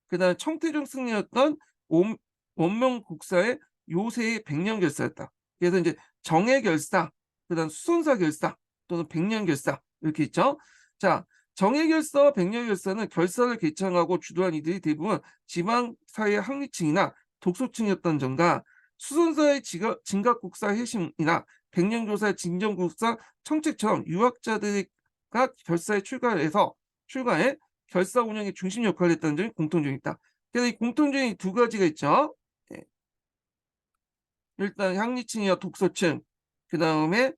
그다음에 청태종 승려였던 온 원명국사의 요새의 백년결사였다. 그래서 이제 정예결사, 그다음 수선사결사 또는 백년결사 이렇게 있죠. 자, 정예결사와 백년결사는 결사를 개창하고 주도한 이들이 대부분 지방 사회 항리층이나 독소층이었던 점과 수선사의 진각국사 해심이나 백년교사의 진정국사 청책처럼 유학자들이 결사에 출가해 결사 운영의 중심 역할을 했다는 점이 공통점이 있다. 그래서 이 공통점이 두 가지가 있죠. 예. 일단 향리층이와 독서층, 그 다음에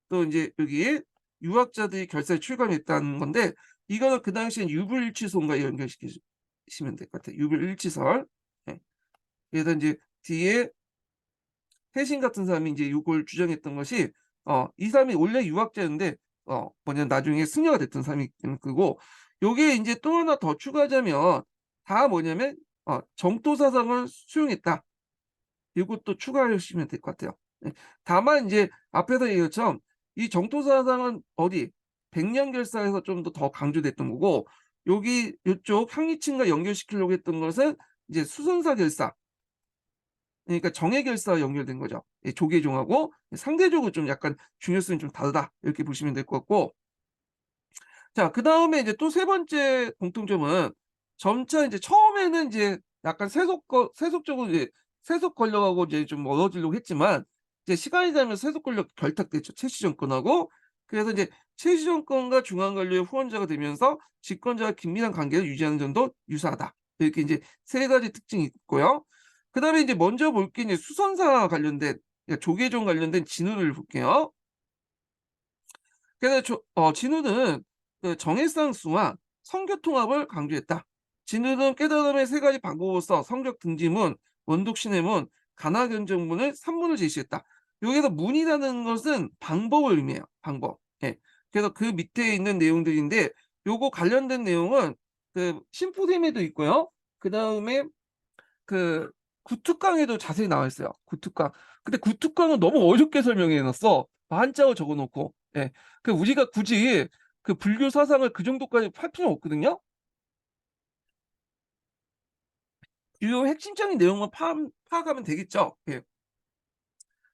또 이제 여기 유학자들이 결사에 출간했다는 건데 이거는 그 당시엔 유불일치설과 연결시키시면 될 것 같아요. 유불일치설. 예. 그래서 이제 뒤에 해신 같은 사람이 이제 요걸 주장했던 것이 이 사람이 원래 유학자였는데 뭐냐면 나중에 승려가 됐던 사람이 그고 요게 인제 또 하나 더 추가하자면 다 뭐냐면 정토 사상을 수용했다. 요것도 추가하시면 될 것 같아요. 예. 다만 인제 앞에서 얘기한 것처럼 이 정토 사상은 어디 백년결사에서 좀 더 강조됐던 거고 여기 요쪽 향리층과 연결시키려고 했던 것은 이제 수선사결사 그러니까 정예결사와 연결된 거죠. 예 조계종하고 상대적으로 좀 약간 중요성이 좀 다르다 이렇게 보시면 될 것 같고 자 그다음에 이제 또 세 번째 공통점은 점차 이제 처음에는 이제 약간 세속적으로 이제 세속 권력하고 이제 좀 멀어지려고 했지만 이제 시간이 지나면서 세속 권력 결탁됐죠. 최씨 정권하고. 그래서 이제 최씨 정권과 중앙 관료의 후원자가 되면서 집권자와 긴밀한 관계를 유지하는 점도 유사하다. 이렇게 이제 세 가지 특징이 있고요. 그다음에 이제 먼저 볼 게 이제 수선사 관련된 그러니까 조계종 관련된 진우를 볼게요. 그래서 진우는 그 정해상수와 성교 통합을 강조했다. 진우는 깨달음의 세 가지 방법으로서 성적 등지문, 원독신해문, 가나견정문을 3문을 제시했다. 여기서 문이라는 것은 방법을 의미해요. 방법. 예. 그래서 그 밑에 있는 내용들인데 요거 관련된 내용은 그 신푸림에도 있고요. 그다음에 그 구특강에도 자세히 나와 있어요. 구특강. 근데 구특강은 너무 어렵게 설명해 놨어. 한자로 적어 놓고. 예. 그 우리가 굳이 그 불교 사상을 그 정도까지 팔 필요는 없거든요. 요 핵심적인 내용만 파악하면 되겠죠. 예.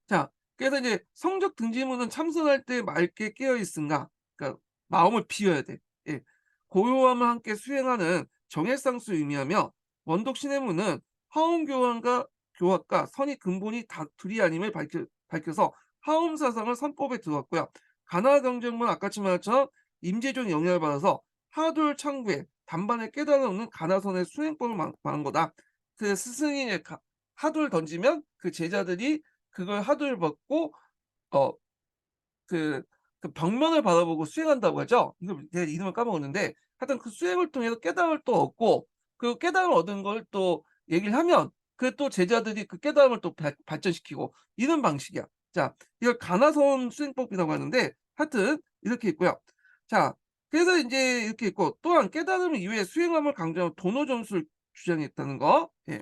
자, 그래서 이제 성적 등지문은 참선할 때 맑게 깨어 있음과 그러니까 마음을 비워야 돼. 예. 고요함과 함께 수행하는 정해상수 의미하며 원독 신해문은 화엄 교학과 선의 근본이 다 둘이 아님을 밝혀서 화엄 사상을 선법에 들어왔고요. 가나 경전문 아까지 말한 것처럼 임재종 영향을 받아서 하돌 창구에 단반에 깨달아 놓는 가나선의 수행법을 말한 거다. 그 스승이 하돌 던지면 그 제자들이 그걸 하도를 받고 어 그 벽면을 바라보고 수행한다고 하죠. 이거 제가 이름을 까먹었는데 하여튼 그 수행을 통해서 깨달음을 또 얻고 그 깨달음을 얻은 걸 또 얘기를 하면 그 또 제자들이 그 깨달음을 또 발전시키고 이런 방식이야. 자 이걸 가나선 수행법이라고 하는데 하여튼 이렇게 있고요. 자 그래서 인제 이렇게 있고 또한 깨달음 이외에 수행함을 강조하는 도노 점수를 주장했다는 거. 예.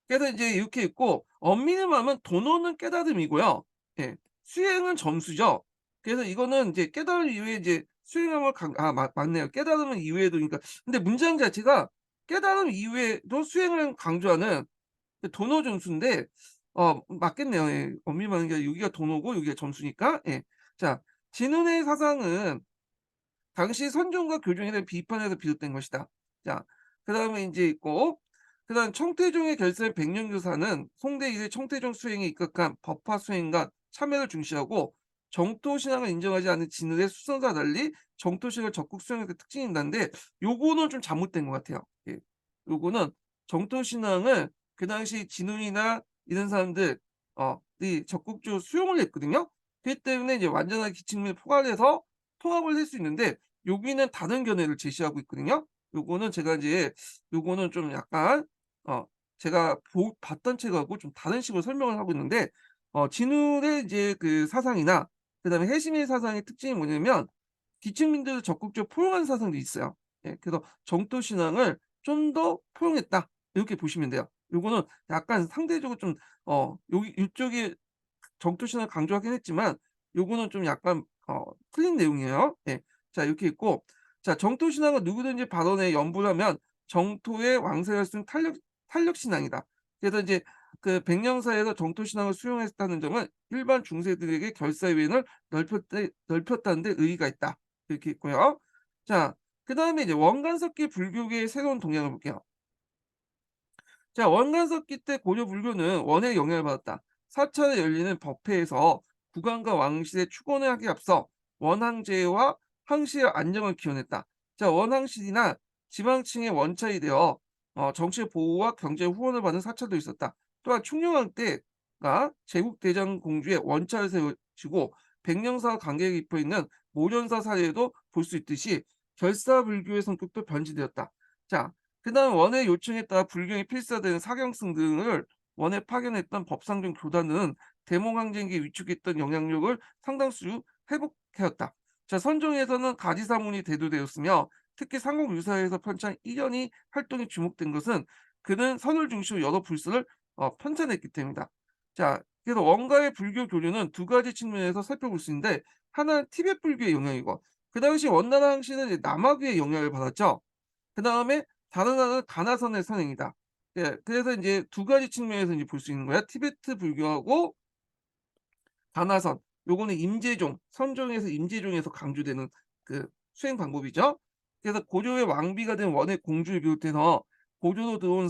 그래서 이제 이렇게 있고 엄밀히 말하면 도노는 깨달음이고요. 예. 수행은 점수죠. 그래서 이거는 이제 깨달음 이후에 이제 수행함을 맞네요. 깨달음은 이후에도 그러니까 근데 문장 자체가 깨달음 이후에도 수행을 강조하는 그 도노 점수인데 맞겠네요. 예. 엄밀히 말하는 게 여기가 도노고 여기가 점수니까. 예. 자, 진운의 사상은 당시 선종과 교종에 대한 비판에서 비롯된 것이다. 자, 그다음에 인제 있고 그다음 청태종의 결사인 백년교사는 송대 이래 청태종 수행에 입각한 법화 수행과 참여를 중시하고 정토 신앙을 인정하지 않는 진을의 수선과 달리 정토 신앙을 적극 수행하는 게 특징이 있는데 요거는 좀 잘못된 것 같아요. 예. 요거는 정토 신앙을 그 당시 진운이나 이런 사람들 이 적극적으로 수용을 했거든요. 그렇기 때문에 이제 완전하게 기층을 포괄해서 통합을 할 수 있는데 여기는 다른 견해를 제시하고 있거든요. 요거는 제가 이제 요거는 좀 약간 어 제가 봤던 책하고 좀 다른 식으로 설명을 하고 있는데 진울의 이제 그 사상이나 그다음에 해심의 사상의 특징이 뭐냐면 기층민들을 적극적으로 포용하는 사상도 있어요. 예. 그래서 정토 신앙을 좀 더 포용했다. 이렇게 보시면 돼요. 요거는 약간 상대적으로 좀 여기 이쪽이 정토 신앙을 강조하긴 했지만 요거는 좀 약간 틀린 내용이에요. 예. 자 이렇게 있고, 자 정토 신앙은 누구든지 발언에 염불하면 정토의 왕세를 쓴 탄력 신앙이다. 그래서 이제 그 백령사에서 정토 신앙을 수용했다는 점은 일반 중세들에게 결사의 외연을 넓혔다는 데 의의가 있다. 이렇게 있고요. 자 그다음에 이제 원간석기 불교계의 새로운 동향을 볼게요. 자 원간석기 때 고려 불교는 원의 영향을 받았다. 사찰에 열리는 법회에서 국왕과 왕실의 축원을 하기에 앞서 원황제와 황실의 안정을 기원했다. 자 원황실이나 지방층의 원찰이 되어 정치 보호와 경제 후원을 받는 사찰도 있었다. 또한 충녕왕 때가 제국대장 공주의 원찰을 세우시고 백령사와 관계가 깊어 있는 모련사 사례에도 볼 수 있듯이 결사불교의 성격도 변질되었다. 자 그다음 원의 요청에 따라 불경이 필사되는 사경승 등을 원에 파견했던 법상정 교단은 대몽항쟁기에 위축했던 영향력을 상당수 회복하였다. 자 선종에서는 가지사문이 대두되었으며 특히 삼국유사에서 편찬 이련이 활동이 주목된 것은 그는 선을 중심으로 여러 불서를 편찬했기 때문이다. 자 그래서 원가의 불교 교류는 두 가지 측면에서 살펴볼 수 있는데, 하나는 티베트 불교의 영향이고 그 당시 원나라 항시는 이제 남아교의 영향을 받았죠. 그다음에 다른 하나는 가나선의 선행이다. 예. 그래서 인제 두 가지 측면에서 인제 볼 수 있는 거야. 티베트 불교하고 가나선. 요거는 임재종, 선종에서 임재종에서 강조되는 그 수행 방법이죠. 그래서 고려의 왕비가 된 원의 공주를 비롯해서 고려로 들어온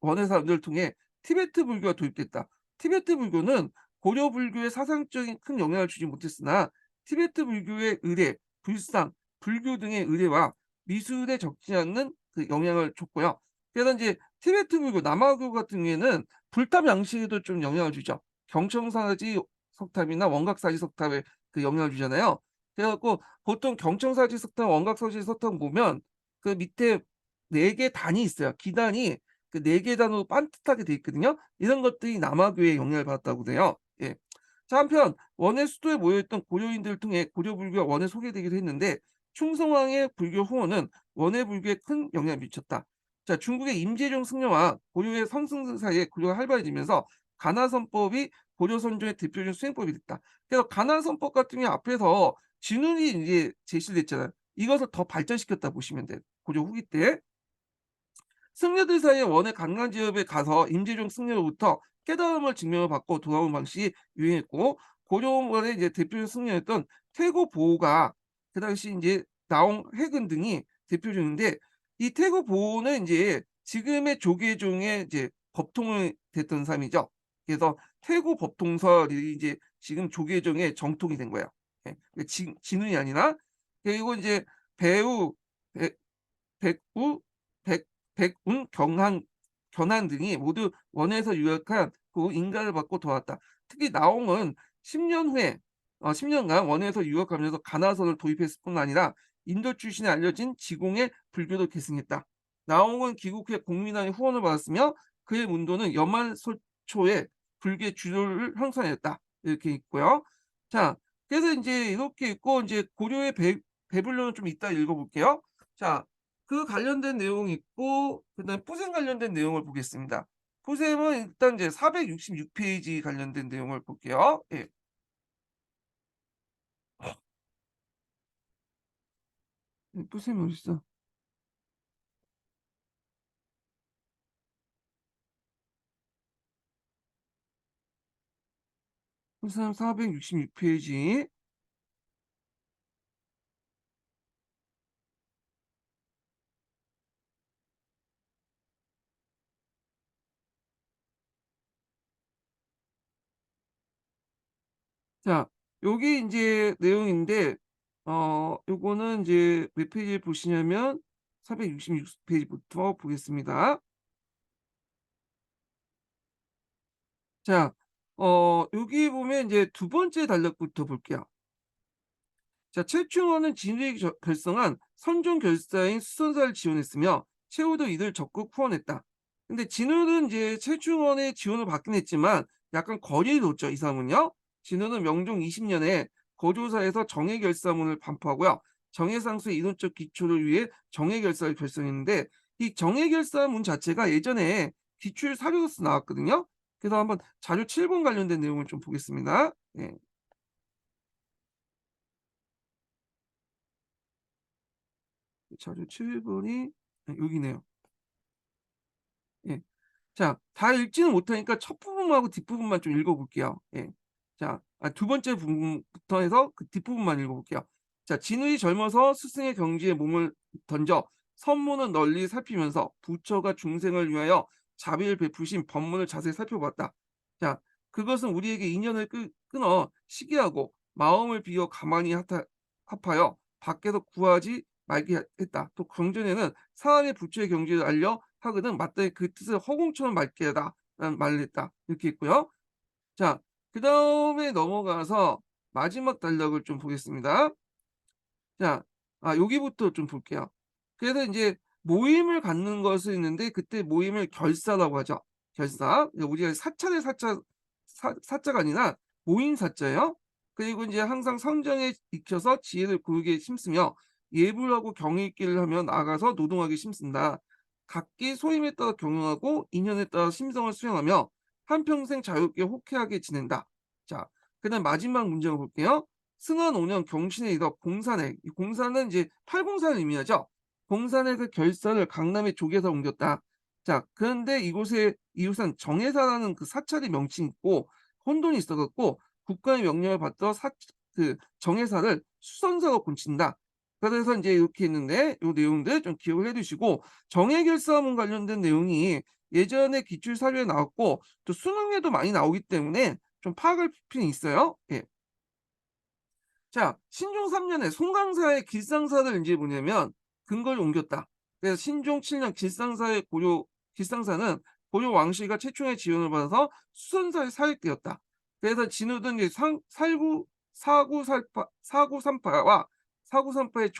원의 사람들을 통해 티베트 불교가 도입됐다. 티베트 불교는 고려 불교에 사상적인 큰 영향을 주지 못했으나 티베트 불교의 의례, 불상, 불교 등의 의례와 미술에 적지 않는 그 영향을 줬고요. 그래서 인제 티베트 불교, 남아교 같은 경우에는 불탑 양식에도 좀 영향을 주죠. 경청사지 석탑이나 원각사지 석탑에 그 영향을 주잖아요. 그래 갖고 보통 경청사지 석탑, 원각사지 석탑 보면 그 밑에 4개 단이 있어요. 기단이 그 4개 단으로 반듯하게 돼 있거든요. 이런 것들이 남아교의 영향을 받았다고 그래요. 예. 자 한편 원의 수도에 모여 있던 고려인들을 통해 고려 불교가 원에 소개되기도 했는데 충성왕의 불교 후원은 원의 불교에 큰 영향을 미쳤다. 자 중국의 임재종 승려와 고려의 성승 사이에 고려가 활발해지면서 가나선법이 고려 선조의 대표적인 수행법이 됐다. 그래서 가나선법 같은 경우 앞에서 진운이 인제 제시됐잖아요. 이것을 더 발전시켰다 보시면 돼요, 고려 후기 때. 승려들 사이에 원의 관광 지역에 가서 임재종 승려로부터 깨달음을 증명을 받고 돌아오는 방식이 유행했고, 고려원의 이제 대표적 승려였던 태고 보호가 그 당시 인제 나홍 해근 등이 대표적인데, 이 태고 보호는 인제 지금의 조계종의 이제 법통을 됐던 사람이죠. 그래서 태고 법통설이 이제 지금 조계종의 정통이 된 거예요. 예. 그 진운이 아니라. 그리고 인제 배우 배 백우, 백 백운, 견한 등이 모두 원에서 유학한 후 인가를 받고 돌아왔다. 특히 나홍은 10년 후에 10 년간 원에서 유학하면서 가나선을 도입했을 뿐 아니라 인도 출신에 알려진 지공의 불교도 계승했다. 나홍은 귀국 후에 공민왕의 후원을 받았으며 그의 문도는 여말소초의 불교의 주요를 형성했다. 이렇게 있고요. 자 그래서 인제 이렇게 있고, 인제 고려의 배불러는 좀 이따 읽어 볼게요. 자 그 관련된 내용이 있고 그다음에 포셈 관련된 내용을 보겠습니다. 포셈은 일단 이제 466 페이지 관련된 내용을 볼게요. 예. 포셈이 어딨어? 포셈 466 페이지. 자 요게 인제 내용인데 요거는 인제 몇 페이지에 보시냐면 466 페이지부터 보겠습니다. 자 여기 보면 인제 두 번째 단락부터 볼게요. 자 최충원은 진흙이 결성한 선종 결사인 수선사를 지원했으며 최후도 이들 적극 후원했다. 근데 진흙은 이제 최충원의 지원을 받긴 했지만 약간 거리를 뒀죠, 이 사람은요. 진우는 명종 20 년에 거조사에서 정예결사문을 반포하고요. 정예상수의 이론적 기초를 위해 정예결사를 결성했는데 이 정예결사문 자체가 예전에 기출 사료로서 나왔거든요. 그래서 한번 자료 7번 관련된 내용을 좀 보겠습니다. 예. 자료 7 번이 여기네요. 예. 자, 다 읽지는 못하니까 첫 부분하고 뒷부분만 좀 읽어 볼게요. 예. 자, 두 번째 부분부터 해서 그 뒷부분만 읽어 볼게요. 자, 진우이 젊어서 스승의 경지에 몸을 던져 선문을 널리 살피면서 부처가 중생을 위하여 자비를 베푸신 법문을 자세히 살펴보았다. 자, 그것은 우리에게 인연을 끊어 시기하고 마음을 비워 가만히 합하여 밖에서 구하지 말게 했다. 또 경전에는 사람의 부처의 경지를 알려 하거든 마땅히 그 뜻을 허공처럼 맑게 하다라는 말을 했다. 이렇게 있고요. 자, 그다음에 넘어가서 마지막 단락을 좀 보겠습니다. 자, 여기부터 좀 볼게요. 그래서 인제 모임을 갖는 것은 있는데 그때 모임을 결사라고 하죠. 결사. 우리가 사찰의 사자가 아니라 모임 사자예요. 그리고 인제 항상 성정에 익혀서 지혜를 고르게 심으며 예불하고 경의 있기를 하며 나아가서 노동하게 심쓴다. 각기 소임에 따라 경영하고 인연에 따라 심성을 수행하며 한평생 자유롭게 호쾌하게 지낸다. 자, 그다음 마지막 문장을 볼게요. 승한 5년 경신에 이르러 공산에 이 공산은 이제 팔공산을 의미하죠. 공산의 그 결사를 강남의 족에서 옮겼다. 자, 그런데 이곳에 이웃은 정예사라는 그 사찰의 명칭이 있고 혼돈이 있어 갖고 국가의 명령을 받들어 그 정예사를 수선사로 고친다. 그래서 인제 이렇게 있는데 요 내용들 좀 기억을 해 두시고 정예결사문 관련된 내용이 예전에 기출 사료에 나왔고 또 수능에도 많이 나오기 때문에 좀 파악할 필요는 있어요. 예. 자, 신종 3 년에 송강사의 길상사를 인제 뭐냐면 근거를 옮겼다. 그래서 신종 7년 길상사의 길상사는 고려 왕실과 최초의 지원을 받아서 수선사의 사획되었다. 그래서 진후는 이제 상 살구 사구살파 사구삼파와 사구삼파의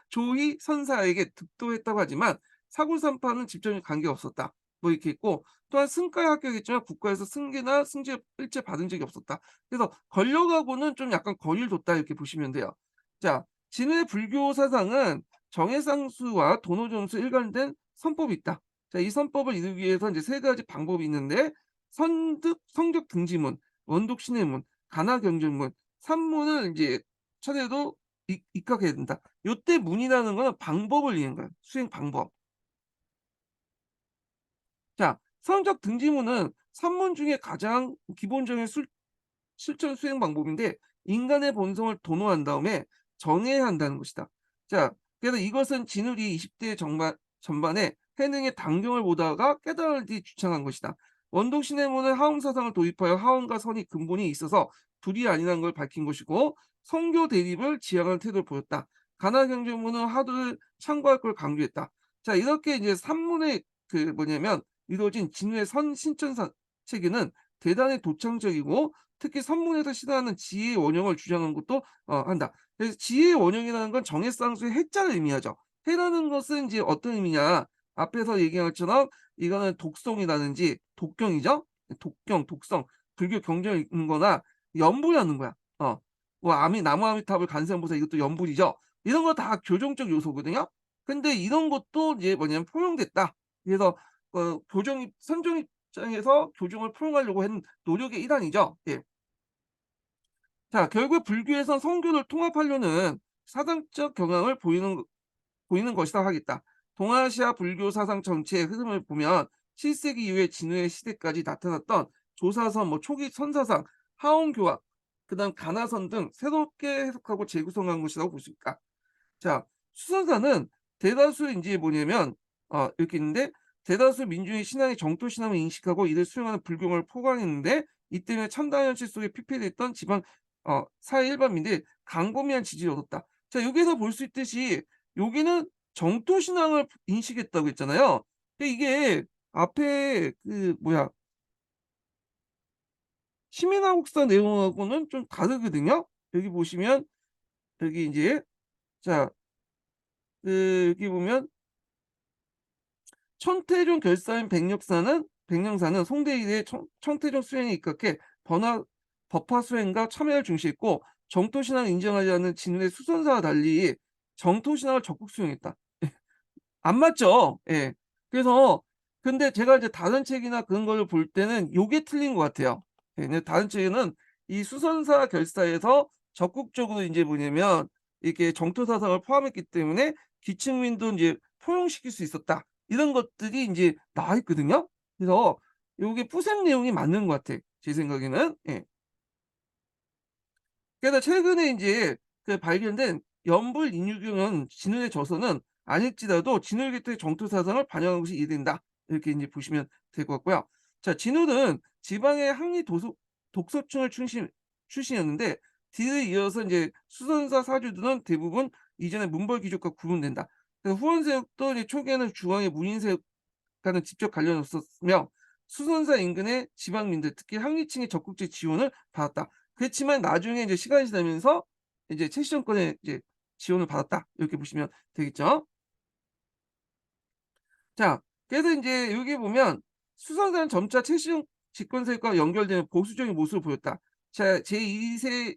조희선사에게 득도했다고 하지만 사구삼파는 직접적인 관계가 없었다. 뭐 이렇게 있고 또한 승과에 합격했지만 국가에서 승계나 승진 일제 받은 적이 없었다. 그래서 권력하고는 좀 약간 거리를 뒀다 이렇게 보시면 돼요. 자, 진의 불교 사상은 정해상수와 도노점수 일관된 선법이 있다. 자, 이 선법을 이루기 위해서 이제 세 가지 방법이 있는데 성격 등지문, 원독 신해문, 가나 경전문, 산문을 이제 차례로 입각해야 된다. 요때 문이라는 거는 방법을 이해한 거예요. 수행 방법. 자, 성적 등지문은 산문 중에 가장 기본적인 실천 수행 방법인데 인간의 본성을 도노한 다음에 정해야 한다는 것이다. 자, 그래서 이것은 진울이 20대 전반에 해능의 단경을 보다가 깨달을 뒤 주창한 것이다. 원독 신해문은 하음 사상을 도입하여 하음과 선이 근본이 있어서 둘이 아니라는 걸 밝힌 것이고 성교 대립을 지향하는 태도를 보였다. 가나 경전문은 하도를 참고할 걸 강조했다. 자, 이렇게 이제 산문의 그 뭐냐면 이루어진 진우의 신천사 체계는 대단히 도창적이고 특히 선문에서 시사하는 지혜의 원형을 주장하는 것도 한다. 그래서 지혜의 원형이라는 건 정해쌍수의 해자를 의미하죠. 해라는 것은 이제 어떤 의미냐. 앞에서 얘기한 것처럼 이거는 독성이라든지 독경이죠. 독경, 독성, 불교 경전을 읽는 거나 연불하는 거야. 뭐 나무 아미탑을 간세음보살 이것도 연불이죠. 이런 거 다 교정적 요소거든요. 근데 이런 것도 이제 뭐냐면 포용됐다. 그래서 선종 입장에서 교정을 포용하려고 한 노력의 일환이죠. 예. 자, 결국 불교에선 성교를 통합하려는 사상적 경향을 보이는 것이라 하겠다. 동아시아 불교 사상 전체의 흐름을 보면 7 세기 이후에 진후의 시대까지 나타났던 조사선, 뭐 초기 선사상, 하원교학, 그다음 가나선 등 새롭게 해석하고 재구성한 것이라고 볼 수 있다. 자, 수선사는 대다수 인제 뭐냐면 이렇게 있는데 대다수 민중이 신앙의 정토 신앙을 인식하고 이를 수용하는 불교를 포괄했는데 이 때문에 첨단 현실 속에 피폐됐던 지방 사회 일반민들이 광범위한 지지를 얻었다. 자, 여기에서 볼 수 있듯이 여기는 정토 신앙을 인식했다고 했잖아요. 근데 이게 앞에 그 뭐야 시민왕국사 내용하고는 좀 다르거든요. 여기 보시면 여기 인제 자 여기 보면 천태종 결사인 백력사는 백령사는 송대일의 청태종 수행에 입각해 번화 법화 수행과 참여를 중시했고 정토 신앙을 인정하지 않는 진우의 수선사와 달리 정토 신앙을 적극 수용했다. 안 맞죠. 예. 그래서 근데 제가 이제 다른 책이나 그런 거를 볼 때는 요게 틀린 것 같아요. 예. 근데 다른 책에는 이 수선사 결사에서 적극적으로 인제 뭐냐면 이렇게 정토 사상을 포함했기 때문에 기층민도 인제 포용시킬 수 있었다. 이런 것들이 인제 나와 있거든요. 그래서 요게 뿌셈 내용이 맞는 것 같아, 제 생각에는. 예. 게다가 최근에 인제 그 발견된 연불 인유경은 진흙의 저서는 아닐지라도 진흙의 정토 사상을 반영한 것이 이해된다. 이렇게 인제 보시면 될 것 같고요. 자, 진우는 지방의 항리 독서층을 출신이었는데 뒤를 이어서 인제 수선사 사주들은 대부분 이전의 문벌 귀족과 구분된다. 그래서 후원세력도 이제 초기에는 중앙의 문인세력과는 직접 관련이 없었으며 수선사 인근의 지방민들 특히 항리층의 적극적 지원을 받았다. 그렇지만 나중에 이제 시간이 지나면서 이제 최씨 정권의 이제 지원을 받았다. 이렇게 보시면 되겠죠. 자, 그래서 인제 여기 보면 수선사는 점차 최시중 집권 세력과 연결되는 보수적인 모습을 보였다. 자, 제2 세의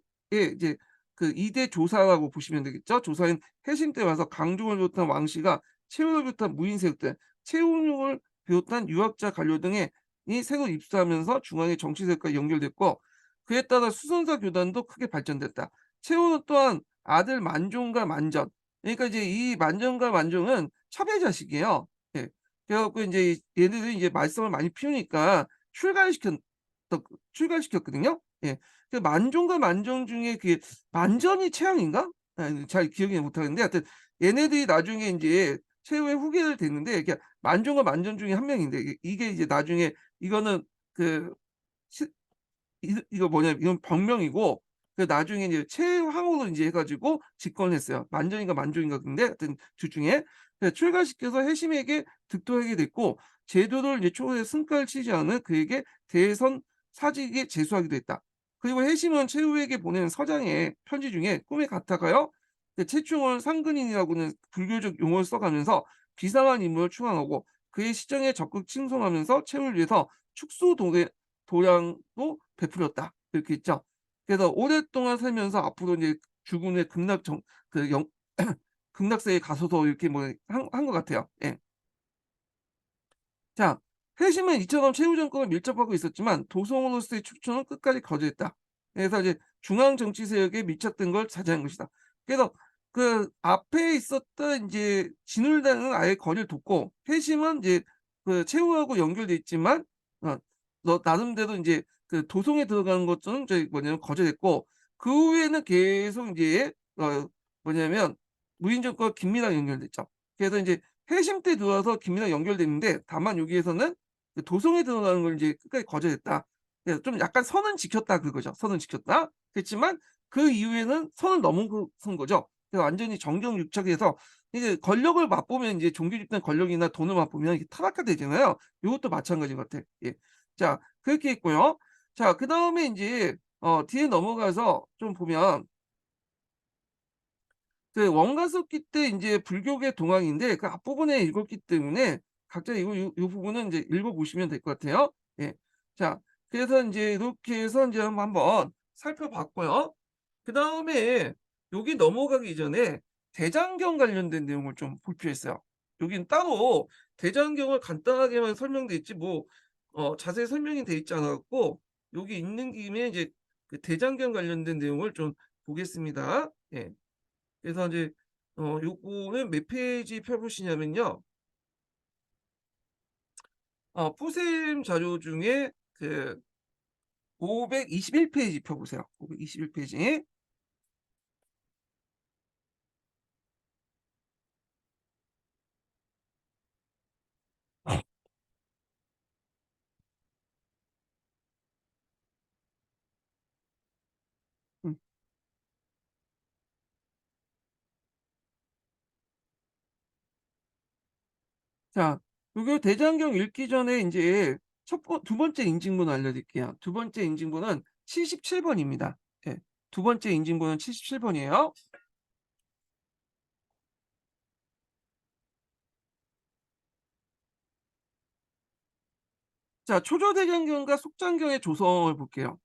이제 그 2대 조사라고 보시면 되겠죠. 조사인 해심 때 와서 강종을 비롯한 왕씨가 최후를 비롯한 무인 세력들, 최훈용을 비롯한 유학자 관료 등의 이 새로 입수하면서 중앙의 정치 세력과 연결됐고 그에 따라 수선사 교단도 크게 발전됐다. 최후는 또한 아들 만종과 만전 그러니까 이제 이 만전과 만종은 첩의 자식이에요. 예. 그래 갖고 인제 얘네들이 이제 말썽을 많이 피우니까 출가시켰 출가시켰거든요. 예. 그 만종과 만정 중에 그 만전이 최양인가? 예 잘 기억이 못 하겠는데 하여튼 얘네들이 나중에 인제 최후의 후계를 됐는데 이게 만종과 만전 중에 한 명인데 이게 이제 나중에 이거는 그 시 이거 뭐냐 이건 병명이고 그 나중에 이제 최황후로 인제 해 가지고 집권을 했어요. 만전인가 만종인가 근데 하여튼 둘 중에. 그 출가시켜서 해심에게 득도하게 됐고 제도를 이제 초기에 승가를 치지 않은 그에게 대선 사직에 제수하기도 했다. 그리고 해심은 최후에게 보낸 서장의 편지 중에 꿈에 같아가요. 그 최충을 상근인이라고는 불교적 용어를 써 가면서 비상한 인물을 추앙하고 그의 시정에 적극 칭송하면서 최후를 위해서 축수 도량도 베풀었다. 이렇게 있죠. 그래서 오랫동안 살면서 앞으로 이제 죽은 후에 극락 정 그 영 극락세에 가서도 이렇게 뭐 한 것 같아요. 예. 자, 회심은 이처럼 최후 정권을 밀접하고 있었지만 도성으로서의 축초는 끝까지 거절했다. 그래서 이제 중앙 정치 세력에 밀착된 걸 자제한 것이다. 그래서 그 앞에 있었던 인제 진울당은 아예 거리를 뒀고 회심은 이제 그 최후하고 연결돼 있지만 어 나름대로 인제 그 도성에 들어가는 것은 저기 뭐냐면 거절했고 그 후에는 계속 인제 뭐냐면 무인 정권과 긴밀하게 연결됐죠. 그래서 인제 회심 때 들어와서 긴밀하게 연결됐는데 다만 여기에서는 그 도성에 들어가는 걸 인제 끝까지 거절했다. 그래서 좀 약간 선은 지켰다 그거죠. 선은 지켰다. 그렇지만 그 이후에는 선을 넘어선 거죠. 그래서 완전히 정경유착해서 이제 권력을 맛보면 인제 종교 집단 권력이나 돈을 맛보면 이게 타락화되잖아요. 요것도 마찬가지인 것 같아. 예. 자, 그렇게 했고요. 자, 그다음에 인제 뒤에 넘어가서 좀 보면 그 원가습기 때 인제 불교계 동향인데 그 앞부분에 읽었기 때문에 각자 이거 요 부분은 인제 읽어 보시면 될 것 같아요. 예. 자, 그래서 인제 이렇게 해서 인제 한번 살펴봤고요. 그다음에 여기 넘어가기 전에 대장경 관련된 내용을 좀 볼 필요가 있어요. 여긴 따로 대장경을 간단하게만 설명돼 있지 뭐 자세히 설명이 돼 있지 않아 갖고 여기 있는 김에 이제 그 대장경 관련된 내용을 좀 보겠습니다. 예. 그래서 이제 요거는 몇 페이지 펴 보시냐면요. 푸셈 자료 중에 그 521 페이지 펴 보세요. 521 페이지. 음. 자, 요거 대장경 읽기 전에 인제 두 번째 인증본 알려드릴게요. 두 번째 인증본은 77 번입니다. 예. 두 번째 인증본은 77 번이에요. 자, 초조대장경과 속장경의 조성을 볼게요.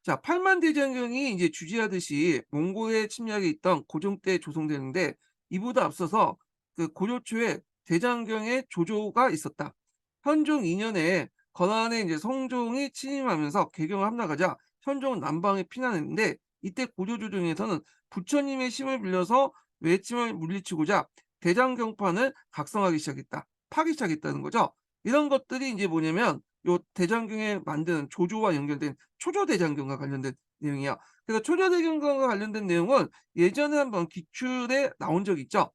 자, 팔만대장경이 이제 주지하듯이 몽고의 침략에 있던 고종 때 조성되는데, 이보다 앞서서 그 고려 초에 대장경의 조조가 있었다. 현종 2년에 건안에 이제 성종이 취임하면서 개경을 함락하자 현종은 남방에 피난했는데, 이때 고려 조정에서는 부처님의 힘을 빌려서 외침을 물리치고자 대장경판을 각성하기 시작했다. 파기 시작했다는 거죠. 이런 것들이 이제 뭐냐면 요 대장경에 만드는 조조와 연결된 초조대장경과 관련된 내용이에요. 그래서 초조대장경과 관련된 내용은 예전에 한번 기출에 나온 적이 있죠.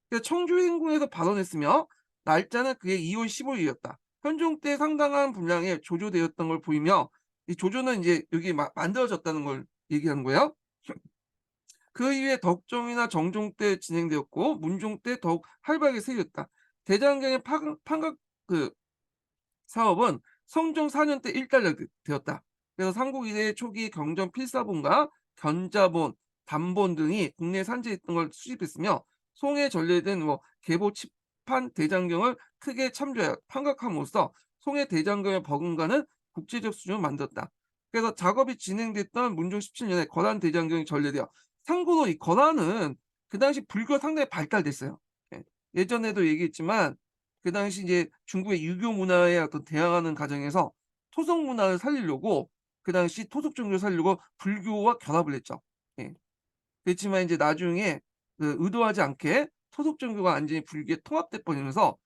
그래서 청주행궁에서 발언했으며 날짜는 그게 2월 15 일이었다. 현종 때 상당한 분량의 조조되었던 걸 보이며, 이 조조는 이제 여기 만들어졌다는 걸 얘기하는 거예요. 그 이후에 덕종이나 정종 때 진행되었고 문종 때 더욱 활발하게 세졌다. 대장경의 판각 그 사업은 성종 4년 때 일단락 되었다. 그래서 삼국 이래 초기 경전 필사본과 견자본, 단본 등이 국내에 산재했던 걸 수집했으며 송에 전래된 계보 칩판 대장경을 크게 참조하여 판각함으로써 송해 대장경의 버금가는 국제적 수준을 만들었다. 그래서 작업이 진행됐던 문종 17년에 건안 대장경이 전래되어, 참고로 이 건안은 그 당시 불교가 상당히 발달됐어요. 예. 예전에도 얘기했지만 그 당시 이제 중국의 유교 문화에 어떤 대항하는 과정에서 토속 문화를 살리려고, 그 당시 토속 종교를 살리려고 불교와 결합을 했죠. 예. 그렇지만 인제 나중에 그 의도하지 않게 토속 종교가 완전히 불교에 통합돼 버리면서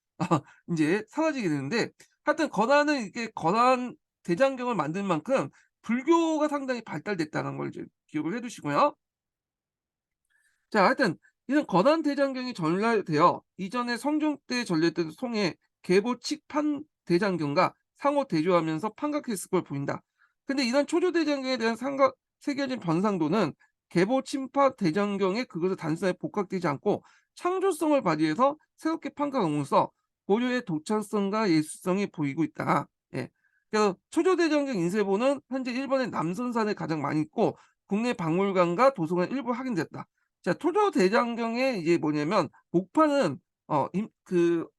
인제 사라지게 되는데, 하여튼 건안은 이게 건안 대장경을 만든 만큼 불교가 상당히 발달됐다는 걸 이제 기억을 해 두시고요. 자, 하여튼 이런 건안 대장경이 전달되어 이전에 성종 때 전래된 송의 계보칙판 대장경과 상호 대조하면서 판각했을 걸 보인다. 근데 이런 초조 대장경에 대한 상각 새겨진 변상도는 계보 침파 대장경의 그것을 단순하게 복각되지 않고 창조성을 발휘해서 새롭게 판각함으로써 고려의 도창성과 예술성이 보이고 있다. 예. 그래서 초조 대장경 인쇄본은 현재 일본의 남선산에 가장 많이 있고 국내 박물관과 도서관 일부 확인됐다. 자, 토조 대장경에 이제 뭐냐면 목판은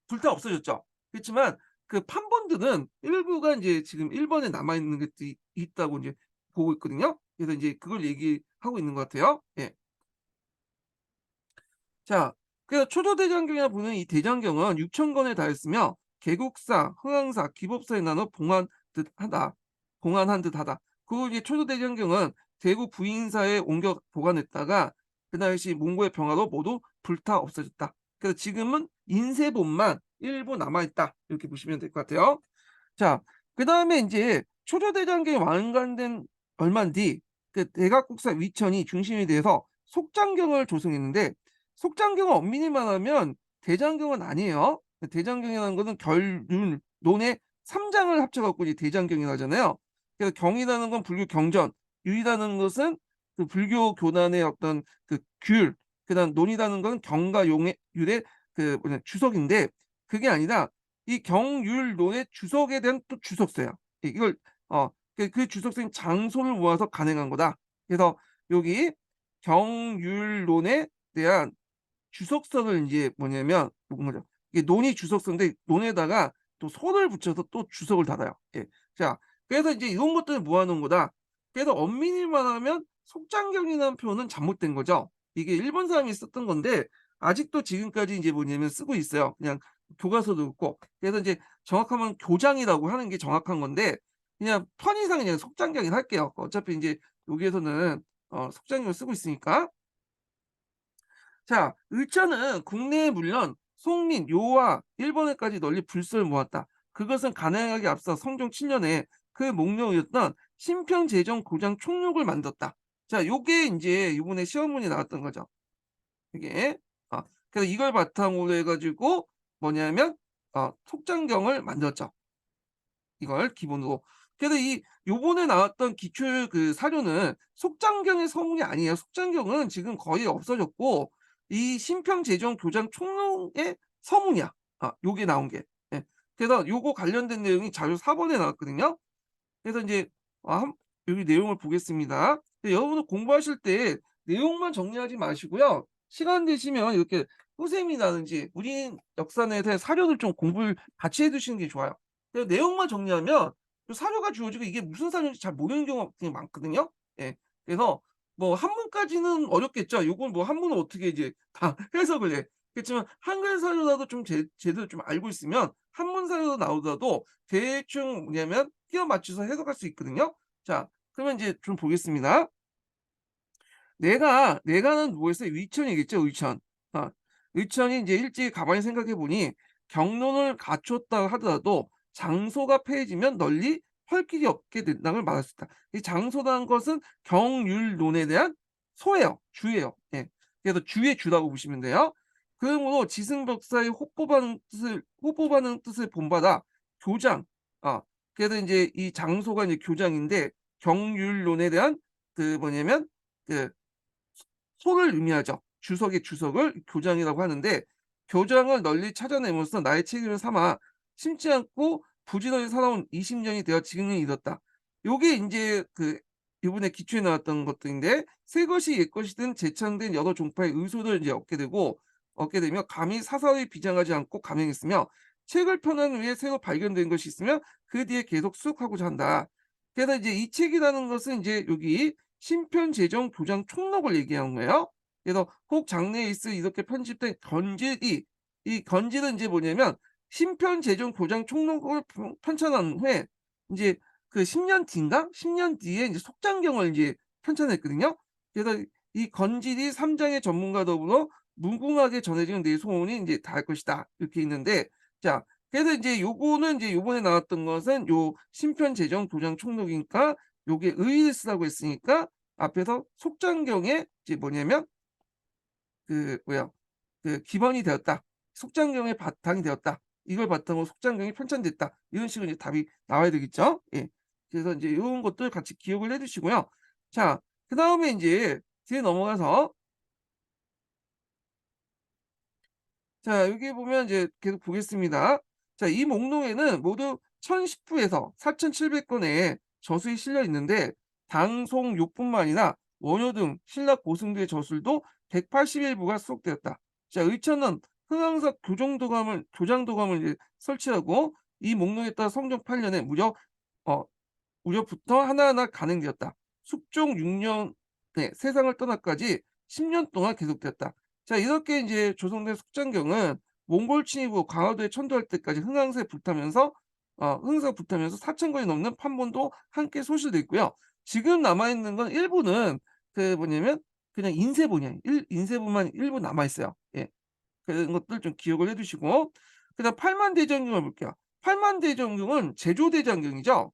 불타 없어졌죠. 그렇지만 그 판본들은 일부가 인제 지금 일본에 남아 있는 것들이 있다고 인제 보고 있거든요. 그래서 인제 그걸 얘기하고 있는 것 같아요. 예. 자, 그래서 초조대장경이라 부르는 이 대장경은 6천 권에 달했으며 개국사, 흥왕사, 기법사에 나눠 봉안한 듯하다. 그리고 이제 초조대장경은 대구 부인사에 옮겨 보관했다가 그 당시 몽고의 병화로 모두 불타 없어졌다. 그래서 지금은 인쇄본만 일부 남아 있다. 이렇게 보시면 될 것 같아요. 자, 그다음에 인제 초조대장경이 완간된 얼마 뒤 그 대각국사 위천이 중심이 돼서 속장경을 조성했는데, 속장경은 엄밀히 말하면 대장경은 아니에요. 그 대장경이라는 거는 결, 윤, 논의 3 장을 합쳐 갖고 이제 대장경이라고 하잖아요. 그래서 경이라는 건 불교 경전, 율이라는 것은 그 불교 교단의 어떤 그 규율, 그다음 논이라는 건 경과 용의 율의 그 주석인데, 그게 아니라 이 경율론의 주석에 대한 또 주석서예요. 이걸 그 주석서인 장소를 모아서 간행한 거다. 그래서 여기 경율론에 대한 주석서를 인제 뭐냐면 뭐죠, 이게 논이 주석서인데 논에다가 또 손을 붙여서 또 주석을 달아요. 예. 자, 그래서 인제 이런 것들을 모아 놓은 거다. 그래서 엄밀히 말하면 속장경이라는 표현은 잘못된 거죠. 이게 일본 사람이 썼던 건데 아직도 지금까지 인제 뭐냐면 쓰고 있어요. 그냥 교과서도 그렇고. 그래서 인제 정확하면 교장이라고 하는 게 정확한 건데, 그냥 편의상 그냥 속장경이라 할게요. 어차피 인제 여기에서는 속장경을 쓰고 있으니까. 자, 을자는 국내에 물론 송민, 요와 일본에까지 널리 불서를 모았다. 그것은 가능하기 앞서 성종 7년에 그 목록이었던 신평제정 고장 총록을 만들었다. 자, 요게 인제 요번에 시험문에 나왔던 거죠. 이게. 그래서 이걸 바탕으로 해 가지고 뭐냐면 속장경을 만들었죠. 이걸 기본으로. 그래서 이 요번에 나왔던 기출 그 사료는 속장경의 서문이 아니에요. 속장경은 지금 거의 없어졌고 이 신평제정 교장 총론의 서문이야. 요게 나온 게. 예. 그래서 요거 관련된 내용이 자료 4 번에 나왔거든요. 그래서 인제 한 여기 내용을 보겠습니다. 여러분들 공부하실 때 내용만 정리하지 마시고요. 시간 되시면 이렇게 후셈이라든지 우리 역사 내에서의 사료를 좀 공부를 같이 해 두시는 게 좋아요. 내용만 정리하면 사료가 주어지고 이게 무슨 사료인지 잘 모르는 경우가 되게 많거든요. 예. 그래서 뭐 한문까지는 어렵겠죠. 요건 뭐 한문을 어떻게 이제 다 해석을 해. 그렇지만 한글 사료라도 좀 제대로 좀 알고 있으면 한문 사료가 나오더라도 대충 뭐냐면 끼워 맞춰서 해석할 수 있거든요. 자, 그러면 이제 좀 보겠습니다. 내가는 뭐였어요? 의천이겠죠, 의천. 어. 의천이 인제 일찍 가만히 생각해 보니 경론을 갖췄다 하더라도 장소가 폐해지면 널리 헐길이 없게 된다는 걸 말할 수 있다. 이 장소라는 것은 경률론에 대한 소예요. 주예요. 예. 그래서 주의 주라고 보시면 돼요. 그러므로 지승벽사의 호법하는 뜻을 본받아 교장, 그래서 인제 이 장소가 이제 교장인데 경률론에 대한 그 뭐냐면 그 소를 의미하죠. 주석의 주석을 교장이라고 하는데, 교장을 널리 찾아냄으로써 나의 책임을 삼아 심지 않고 부지런히 살아온 20 년이 되어 지금에 이르렀다. 요게 인제 요번에 기초에 나왔던 것들인데, 새 것이 옛 것이든 재창된 여러 종파의 의소를 인제 얻게 되며 감히 사사로이 비장하지 않고 감행했으며, 책을 펴는 후에 새로 발견된 것이 있으면 그 뒤에 계속 수록하고자 한다. 그래서 이제 이 책이라는 것은 인제 여기 신편제정 교장 총록을 얘기하는 거예요. 그래서 혹 장래에 있을 이렇게 편집된 건질이, 이 건질은 인제 뭐냐면 신편제정 교장 총록을 편찬한 후에 인제 그 10년 뒤인가? 10년 뒤에 인제 속장경을 인제 편찬했거든요. 그래서 이 건질이 3 장의 전문가 더불어 무궁하게 전해지는 내 소원이 인제 다할 것이다. 이렇게 있는데, 자, 그래서 인제 요거는 인제 요번에 나왔던 것은 요 신편제정 교장 총록이니까 요게 의의를 쓰라고 했으니까 앞에서 속장경에 이제 뭐냐면 뭐야 기반이 되었다. 속장경의 바탕이 되었다. 이걸 바탕으로 속장경이 편찬됐다. 이런 식으로 이제 답이 나와야 되겠죠? 예. 그래서 인제 요런 것들 같이 기억을 해 두시고요. 자, 그다음에 인제 뒤에 넘어가서, 자, 여기 보면 이제 계속 보겠습니다. 자, 이 목록에는 모두 1010부에서 4,700건의 저술이 실려 있는데, 당송욕뿐만 아니라 원효 등 신라 고승들의 저술도 181부가 수록되었다. 자, 의천은 흥왕사 교장도감을 이제 설치하고 이 목록에 따라 성종 8 년에 어 무렵부터 하나하나 간행되었다. 숙종 6 년에 세상을 떠나까지 10년 동안 계속되었다. 자, 이렇게 인제 조성된 숙장경은 몽골 침입 후 강화도에 천도할 때까지 흥사가 불타면서 4천 건이 넘는 판본도 함께 소실돼 있고요. 지금 남아 있는 건 일부는 뭐냐면 그냥 인쇄본이에요. 인쇄본만 일부 남아 있어요. 예. 그런 것들 좀 기억을 해 두시고, 그다음 팔만대장경을 볼게요. 팔만대장경은 제조대장경이죠.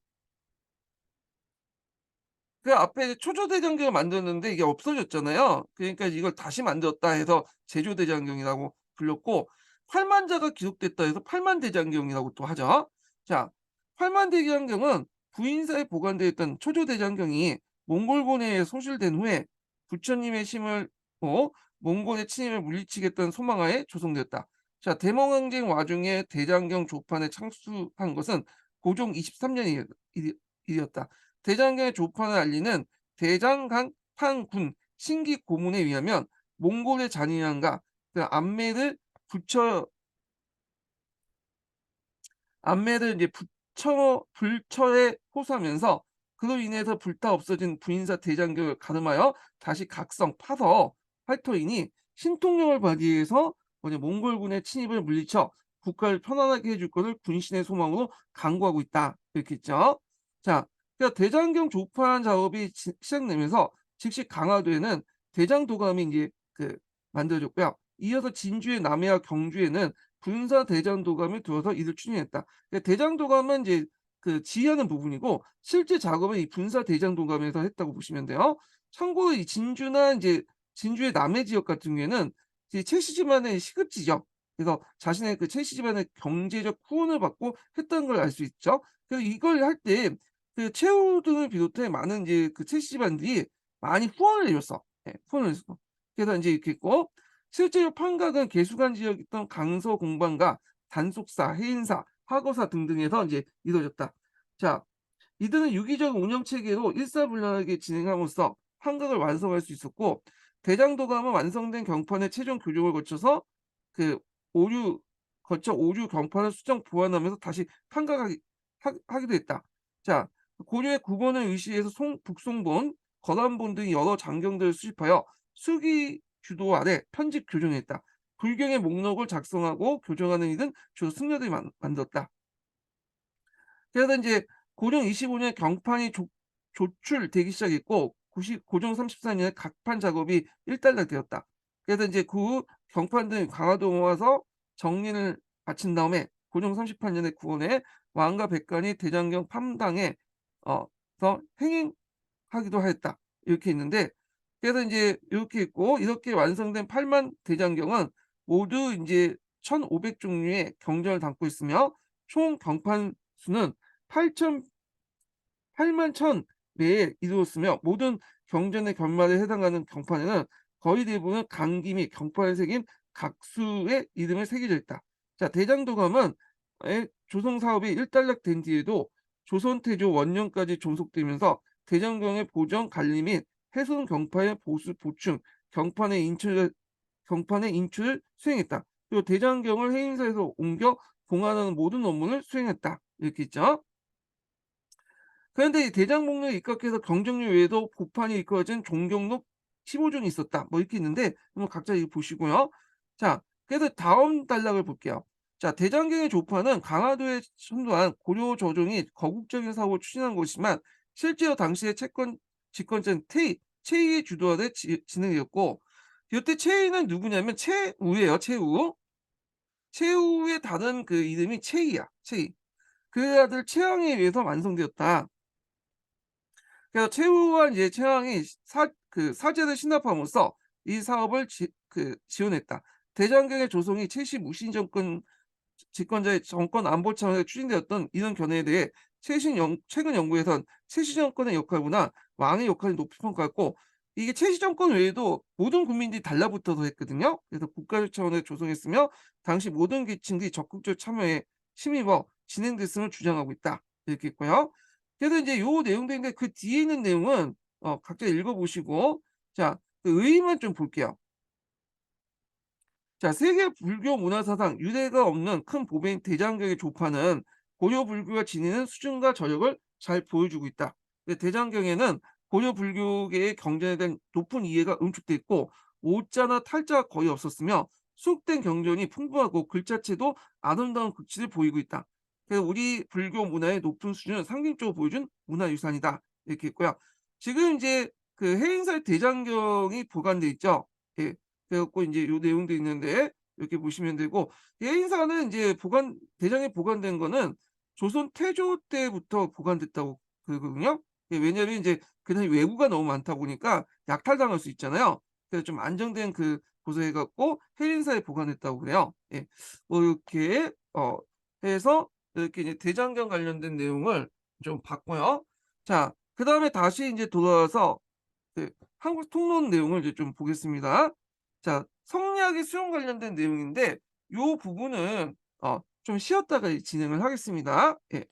그 앞에 초조대장경을 만들었는데 이게 없어졌잖아요. 그러니까 이걸 다시 만들었다 해서 제조대장경이라고 불렸고, 팔만자가 기록됐다 해서 팔만대장경이라고 또 하죠. 자, 팔만대장경은 부인사에 보관되어 있던 초조대장경이 몽골군에 소실된 후에 부처님의 힘을 몽골의 침입을 물리치겠다는 소망하에 조성되었다. 자, 대蒙항쟁 와중에 대장경 조판에 창수한 것은 고종 23 년이 일이었다. 대장경의 조판을 알리는 대장간판군 신기 고문에 의하면 몽골의 잔인함과 안매를 붙여 안매를 이제 불처에 호소하면서 그로 인해서 불타 없어진 부인사 대장경을 가름하여 다시 각성 파서 활터이니 신통력을 발휘해서 몽골군의 침입을 물리쳐 국가를 편안하게 해줄 것을 군신의 소망으로 강구하고 있다. 이렇게 했죠. 자, 그러니까 대장경 조판 작업이 시작되면서 즉시 강화도에는 대장도감이 이제 만들어졌고요. 이어서 진주의 남해와 경주에는 군사 대장도감이 들어서 이를 추진했다. 대장도감은 이제 지휘하는 부분이고 실제 작업은 이 분사 대장도감에서 했다고 보시면 돼요. 참고로 이 진주나 이제 진주의 남해 지역 같은 경우에는 이제 최씨 집안의 시급지죠. 그래서 자신의 최씨 집안의 경제적 후원을 받고 했다는 걸 알 수 있죠. 그래서 이걸 할 때 최후 등을 비롯해 많은 이제 최씨 집안들이 많이 후원을 해 줬어. 예, 후원을 했어. 그래서 인제 이렇게 했고, 실제로 판각은 계수관 지역에 있던 강서 공방과 단속사, 해인사, 하거사 등등에서 인제 이루어졌다. 자, 이들은 유기적 운영 체계로 일사불란하게 진행함으로써 판각을 완성할 수 있었고, 대장도감은 완성된 경판의 최종 교정을 거쳐서 그 오류 오류 경판을 수정 보완하면서 다시 판각하기 하기도 했다. 자, 고려의 국원을 의시해서 북송본, 거란본 등 여러 장경들을 수집하여 수기 주도 아래 편집 교정했다. 불경의 목록을 작성하고 교정하는 일은 주로 승려들이 만들었다. 그래서 인제 고종 25 년에 경판이 조출되기 시작했고 고종 34 년에 각판 작업이 일단락되었다. 그래서 인제 그 후 경판들이 강화도에 와서 정리를 마친 다음에 고종 38 년에 9 월에 왕과 백관이 대장경 판당에 서 행행하기도 하였다. 이렇게 있는데, 그래서 인제 요렇게 있고, 이렇게 완성된 8만 대장경은 모두 인제 1,500 종류의 경전을 담고 있으며 총 경판 수는 8천 8만 1,000 매에 이르렀으며, 모든 경전의 결말에 해당하는 경판에는 거의 대부분은 강기 및 경판에 새긴 각수의 이름을 새겨져 있다. 자, 대장도감은 조성 사업이 일단락된 뒤에도 조선 태조 원년까지 존속되면서 대장경의 보정 관리 및 훼손 경판의 보수 보충, 경판의 인출을 수행했다. 그리고 대장경을 해인사에서 옮겨 봉안하는 모든 업무를 수행했다. 이렇게 있죠. 그런데 이 대장목록에 입각해서 경정료 외에도 복판이 이끌어진 종경록 15종이 있었다. 뭐 이렇게 있는데 한번 각자 이거 보시고요. 자, 그래서 다음 단락을 볼게요. 자, 대장경의 조판은 강화도에 선도한 고려 조정이 거국적인 사업을 추진한 것이지만 실제로 당시의 채권 집권자는 최이의 주도 아래 진행되었고, 이때 최이는 누구냐면 최우예요. 최우. 최우의 다른 그 이름이 최이야. 최이. 그 아들 최왕에 의해서 완성되었다. 그래서 최우와 이제 최왕이 사제를 신납함으로써 이 사업을 지원했다. 대장경의 조성이 최씨 무신 정권 집권자의 정권 안보 차원에서 추진되었던 이런 견해에 대해 최근 연구에선 최씨 정권의 역할보다 왕의 역할이 높이 평가했고, 이게 최씨 정권 외에도 모든 국민들이 달라붙어서 했거든요. 그래서 국가적 차원에서 조성했으며 당시 모든 계층들이 적극적 참여에 힘입어 진행됐음을 주장하고 있다. 이렇게 있고요. 그래서 인제 요 내용도 있는데 그 뒤에 있는 내용은 각자 읽어 보시고, 자, 그 의의만 좀 볼게요. 자, 세계 불교 문화 사상 유례가 없는 큰 보배인 대장경의 조파는 고려 불교가 지니는 수준과 저력을 잘 보여주고 있다. 대장경에는 고려 불교계의 경전에 대한 높은 이해가 응축돼 있고, 오자나 탈자가 거의 없었으며 수록된 경전이 풍부하고 글자체도 아름다운 글씨를 보이고 있다. 그래서 우리 불교 문화의 높은 수준을 상징적으로 보여준 문화유산이다. 이렇게 있고요. 지금 이제 그 해인사 대장경이 보관돼 있죠. 예. 그래 갖고 인제 요 내용도 있는데 이렇게 보시면 되고, 예인사는 인제 대장에 보관된 거는 조선 태조 때부터 보관됐다고 그러거든요. 예, 왜냐하면 인제 그 당시 왜구가 너무 많다 보니까 약탈당할 수 있잖아요. 그래서 좀 안정된 곳에 해 갖고 해인사에 보관했다고 그래요. 예. 뭐 이렇게 해서 이렇게 이제 대장경 관련된 내용을 좀 봤고요. 자, 그다음에 다시 인제 돌아와서 한국 통론 내용을 이제 좀 보겠습니다. 자, 성리학의 수용 관련된 내용인데 요 부분은 좀 쉬었다가 진행을 하겠습니다. 예.